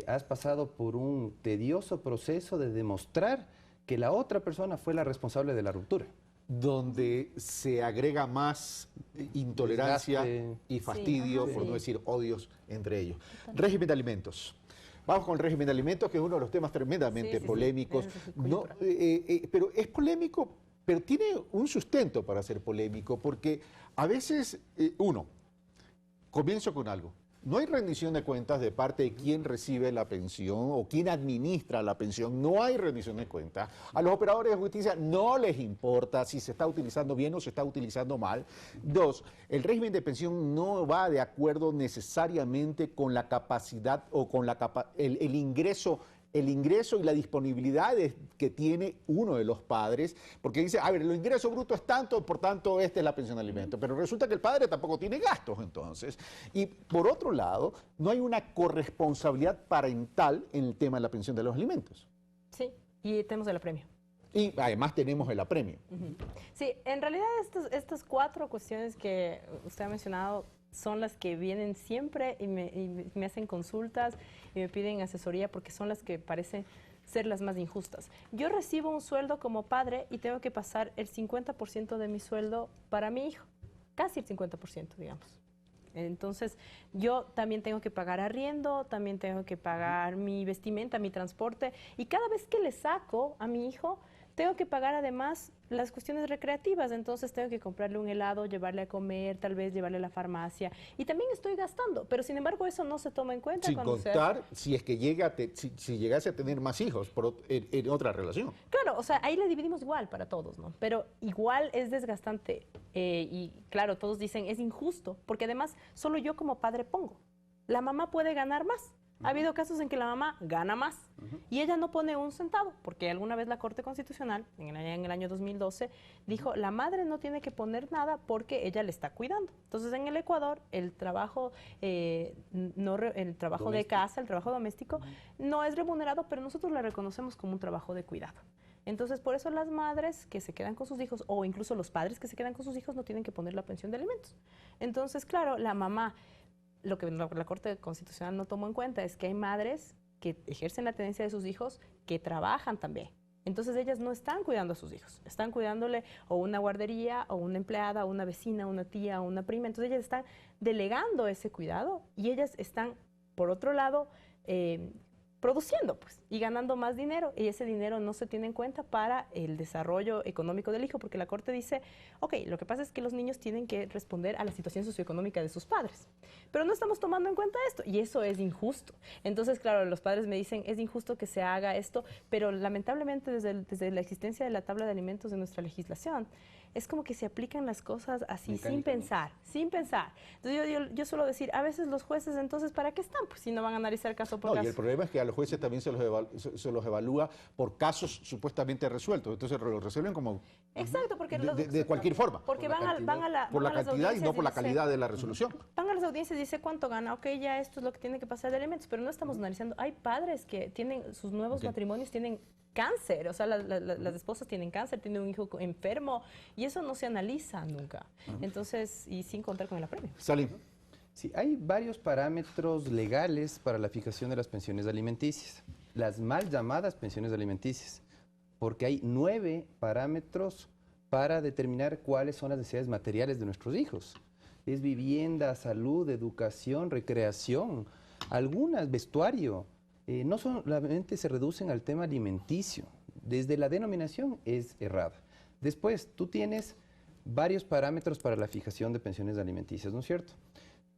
has pasado por un tedioso proceso de demostrar que la otra persona fue la responsable de la ruptura. Donde se agrega más intolerancia y fastidio, por no decir odios entre ellos. Régimen de alimentos. Vamos con el régimen de alimentos, que es uno de los temas tremendamente polémicos. No, pero es polémico, pero tiene un sustento para ser polémico, porque a veces, comienzo con algo. No hay rendición de cuentas de parte de quien recibe la pensión o quien administra la pensión. No hay rendición de cuentas. A los operadores de justicia no les importa si se está utilizando bien o se está utilizando mal. Dos, el régimen de pensión no va de acuerdo necesariamente con la capacidad o con el ingreso y la disponibilidad que tiene uno de los padres, porque dice, a ver, el ingreso bruto es tanto, por tanto, esta es la pensión de alimentos. Pero resulta que el padre tampoco tiene gastos, entonces. Y por otro lado, no hay una corresponsabilidad parental en el tema de la pensión de los alimentos. Sí, y tenemos el apremio. Y además tenemos el apremio. Sí, en realidad estas cuatro cuestiones que usted ha mencionado son las que vienen siempre y me hacen consultas y me piden asesoría porque son las que parecen ser las más injustas. Yo recibo un sueldo como padre y tengo que pasar el 50% de mi sueldo para mi hijo, casi el 50%, digamos. Entonces, yo también tengo que pagar arriendo, también tengo que pagar mi vestimenta, mi transporte, y cada vez que le saco a mi hijo, tengo que pagar además las cuestiones recreativas, entonces tengo que comprarle un helado, llevarle a comer, tal vez llevarle a la farmacia, y también estoy gastando, pero sin embargo eso no se toma en cuenta. Sin contar si es que si llegase a tener más hijos en otra relación. Claro, o sea, ahí le dividimos igual para todos, ¿no? Pero igual es desgastante y claro, todos dicen es injusto, porque además solo yo como padre pongo. La mamá puede ganar más. Ha habido casos en que la mamá gana más y ella no pone un centavo, porque alguna vez la Corte Constitucional, en el año 2012, dijo la madre no tiene que poner nada porque ella le está cuidando. Entonces, en el Ecuador, el trabajo de casa, el trabajo doméstico, no es remunerado, pero nosotros lo reconocemos como un trabajo de cuidado. Entonces, por eso las madres que se quedan con sus hijos, o incluso los padres que se quedan con sus hijos, no tienen que poner la pensión de alimentos. Entonces, claro, la mamá, lo que la Corte Constitucional no tomó en cuenta es que hay madres que ejercen la tenencia de sus hijos que trabajan también. Entonces ellas no están cuidando a sus hijos, están cuidándole o una guardería, o una empleada, o una vecina, una tía, o una prima. Entonces ellas están delegando ese cuidado y ellas están, por otro lado, produciendo pues, y ganando más dinero, y ese dinero no se tiene en cuenta para el desarrollo económico del hijo, porque la Corte dice, ok, lo que pasa es que los niños tienen que responder a la situación socioeconómica de sus padres, pero no estamos tomando en cuenta esto, y eso es injusto. Entonces, claro, los padres me dicen, es injusto que se haga esto, pero lamentablemente desde la existencia de la tabla de alimentos de nuestra legislación, es como que se aplican las cosas así, sin pensar. Entonces yo suelo decir, a veces los jueces, entonces, ¿para qué están? Pues si no van a analizar caso por caso. Y el problema es que a los jueces también se los evalúa por casos supuestamente resueltos, entonces lo resuelven como... Exacto, porque de cualquier forma. Porque por la cantidad y no por la calidad de la resolución. Van a las audiencias y dice cuánto gana, ok, ya esto es lo que tiene que pasar de alimentos, pero no estamos analizando. Hay padres que tienen, sus nuevos matrimonios tienen cáncer, o sea, las esposas tienen cáncer, tienen un hijo enfermo, y eso no se analiza nunca. Entonces, y sin contar con el apremio. Salim. Sí, hay varios parámetros legales para la fijación de las pensiones alimenticias, las mal llamadas pensiones alimenticias, porque hay 9 parámetros para determinar cuáles son las necesidades materiales de nuestros hijos. Es vivienda, salud, educación, recreación, algunas, vestuario. No solamente se reducen al tema alimenticio, desde la denominación es errada. Después, tú tienes varios parámetros para la fijación de pensiones alimenticias, ¿no es cierto?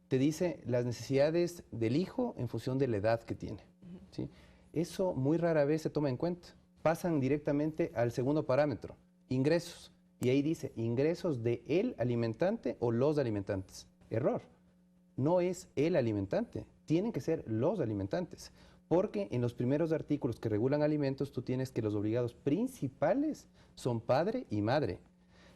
Te dice las necesidades del hijo en función de la edad que tiene, ¿sí? Eso muy rara vez se toma en cuenta. Pasan directamente al segundo parámetro, ingresos. Y ahí dice, ingresos de el alimentante o los alimentantes. Error. No es el alimentante, tienen que ser los alimentantes. Porque en los primeros artículos que regulan alimentos, tú tienes que los obligados principales son padre y madre.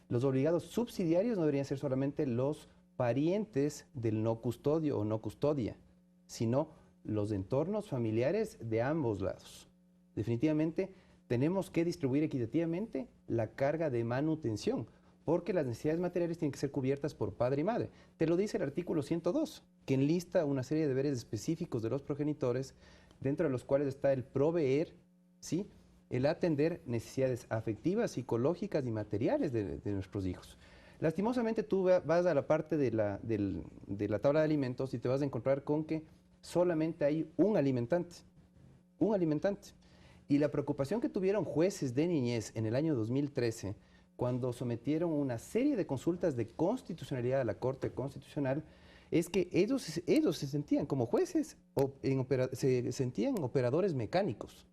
Los obligados subsidiarios no deberían ser solamente los parientes del no custodio o no custodia, sino los entornos familiares de ambos lados. Definitivamente tenemos que distribuir equitativamente la carga de manutención, porque las necesidades materiales tienen que ser cubiertas por padre y madre. Te lo dice el artículo 102, que enlista una serie de deberes específicos de los progenitores, dentro de los cuales está el proveer, ¿sí?, el atender necesidades afectivas, psicológicas y materiales de nuestros hijos. Lastimosamente tú vas a la parte de la tabla de alimentos y te vas a encontrar con que solamente hay un alimentante. Y la preocupación que tuvieron jueces de niñez en el año 2013, cuando sometieron una serie de consultas de constitucionalidad a la Corte Constitucional, es que ellos se sentían como jueces, se sentían operadores mecánicos.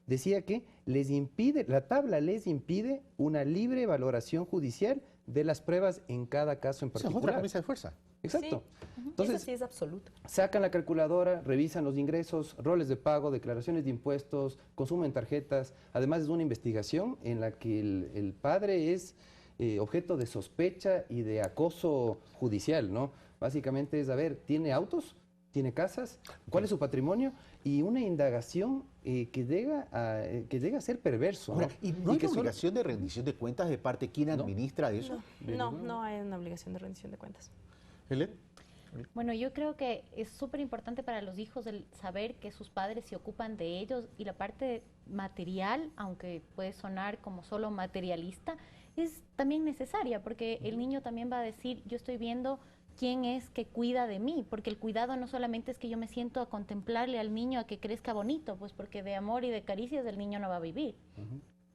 Decía que la tabla les impide una libre valoración judicial de las pruebas en cada caso en particular. Es otra camisa de fuerza. Exacto. Sí. Entonces, eso sí es absoluto. Sacan la calculadora, revisan los ingresos, roles de pago, declaraciones de impuestos, consumo en tarjetas. Además es una investigación en la que el padre es objeto de sospecha y de acoso judicial, ¿no? Básicamente es, a ver, ¿tiene autos? ¿Tiene casas? ¿Cuál es su patrimonio? Y una indagación que llega a ser perverso. Ahora, ¿no? ¿Y no hay una obligación de rendición de cuentas de parte de quien administra eso? No hay una obligación de rendición de cuentas. ¿Helen? Bueno, yo creo que es súper importante para los hijos el saber que sus padres se ocupan de ellos, y la parte material, aunque puede sonar como solo materialista, es también necesaria, porque el niño también va a decir, yo estoy viendo quién es que cuida de mí, porque el cuidado no solamente es que yo me siento a contemplarle al niño a que crezca bonito, pues porque de amor y de caricias el niño no va a vivir.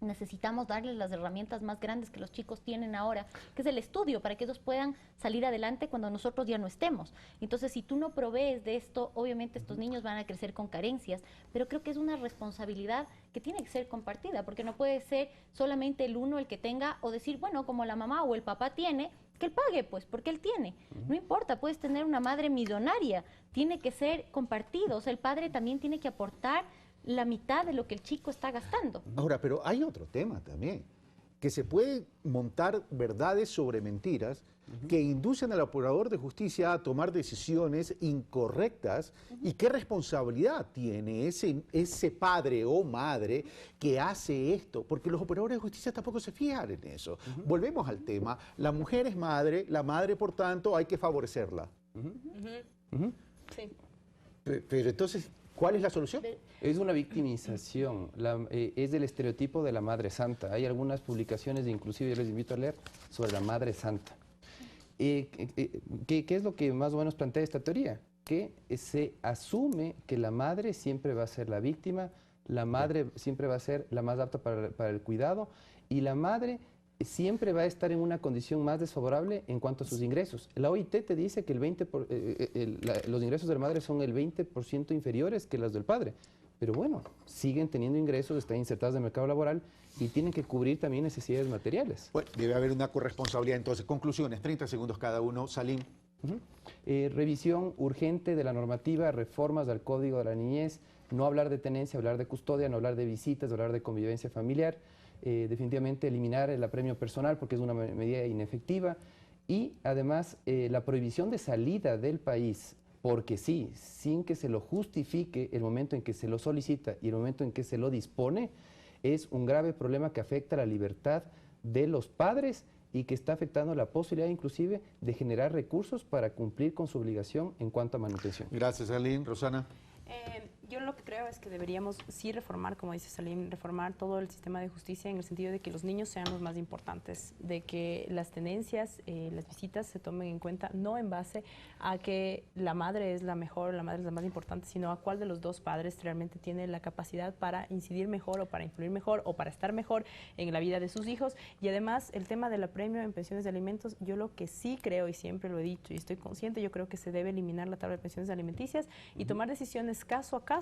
Necesitamos darles las herramientas más grandes que los chicos tienen ahora, que es el estudio, para que ellos puedan salir adelante cuando nosotros ya no estemos. Entonces, si tú no provees de esto, obviamente estos niños van a crecer con carencias, pero creo que es una responsabilidad que tiene que ser compartida, porque no puede ser solamente el uno el que tenga, o decir, bueno, como la mamá o el papá tiene, que él pague, pues, porque él tiene. No importa, puedes tener una madre millonaria, tiene que ser compartido. O sea, el padre también tiene que aportar la mitad de lo que el chico está gastando. Ahora, pero hay otro tema también, que se pueden montar verdades sobre mentiras que inducen al operador de justicia a tomar decisiones incorrectas y qué responsabilidad tiene ese padre o madre que hace esto, porque los operadores de justicia tampoco se fijan en eso. Volvemos al tema, la mujer es madre, la madre por tanto hay que favorecerla. Sí. Pero entonces, ¿cuál es la solución? Es una victimización, es del estereotipo de la Madre Santa. Hay algunas publicaciones, inclusive yo les invito a leer, sobre la Madre Santa. ¿Qué es lo que más o menos plantea esta teoría? Que se asume que la madre siempre va a ser la víctima, la madre siempre va a ser la más apta para el cuidado y la madre siempre va a estar en una condición más desfavorable en cuanto a sus ingresos. La OIT te dice que los ingresos de la madre son el 20% inferiores que los del padre. Pero bueno, siguen teniendo ingresos, están insertados en el mercado laboral y tienen que cubrir también necesidades materiales. Bueno, debe haber una corresponsabilidad. Entonces, conclusiones, 30 segundos cada uno. Salim. Revisión urgente de la normativa, reformas al Código de la Niñez, no hablar de tenencia, hablar de custodia, no hablar de visitas, hablar de convivencia familiar. Definitivamente eliminar el apremio personal porque es una medida inefectiva y además la prohibición de salida del país porque sí, sin que se lo justifique el momento en que se lo solicita y el momento en que se lo dispone, es un grave problema que afecta la libertad de los padres y que está afectando la posibilidad inclusive de generar recursos para cumplir con su obligación en cuanto a manutención. Gracias, Salim. Rosana. Yo lo que creo es que deberíamos sí reformar, como dice Salim, reformar todo el sistema de justicia en el sentido de que los niños sean los más importantes, de que las tenencias, las visitas se tomen en cuenta no en base a que la madre es la mejor, la madre es la más importante, sino a cuál de los dos padres realmente tiene la capacidad para incidir mejor o para influir mejor o para estar mejor en la vida de sus hijos. Y además el tema del apremio en pensiones de alimentos, yo lo que sí creo y siempre lo he dicho y estoy consciente, yo creo que se debe eliminar la tabla de pensiones alimenticias y tomar decisiones caso a caso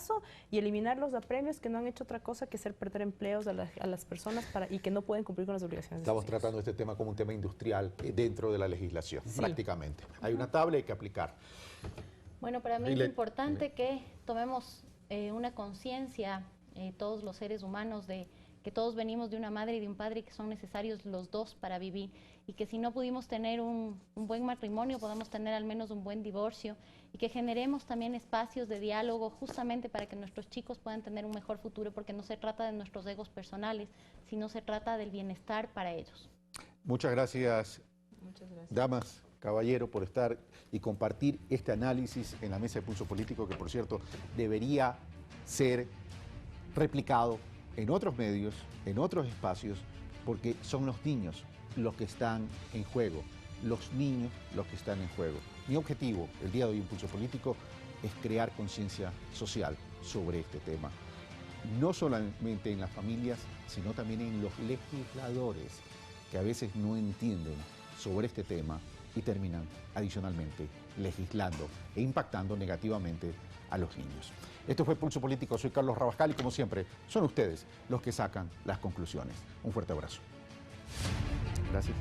y eliminar los apremios que no han hecho otra cosa que hacer perder empleos a las personas y que no pueden cumplir con las obligaciones. Estamos tratando este tema como un tema industrial dentro de la legislación, prácticamente. Hay una tabla y hay que aplicar. Bueno, para mí es importante que tomemos una conciencia, todos los seres humanos, de que todos venimos de una madre y de un padre y que son necesarios los dos para vivir y que si no pudimos tener un buen matrimonio, podamos tener al menos un buen divorcio y que generemos también espacios de diálogo justamente para que nuestros chicos puedan tener un mejor futuro, porque no se trata de nuestros egos personales, sino se trata del bienestar para ellos. Muchas gracias, damas, caballero, por estar y compartir este análisis en la mesa de Pulso Político, que por cierto debería ser replicado en otros medios, en otros espacios, porque son los niños los que están en juego, los niños los que están en juego. Mi objetivo el día de hoy en Pulso Político es crear conciencia social sobre este tema, no solamente en las familias, sino también en los legisladores, que a veces no entienden sobre este tema y terminan adicionalmente legislando e impactando negativamente a los niños. Esto fue Pulso Político, soy Carlos Rabascal y como siempre son ustedes los que sacan las conclusiones. Un fuerte abrazo. Gracias.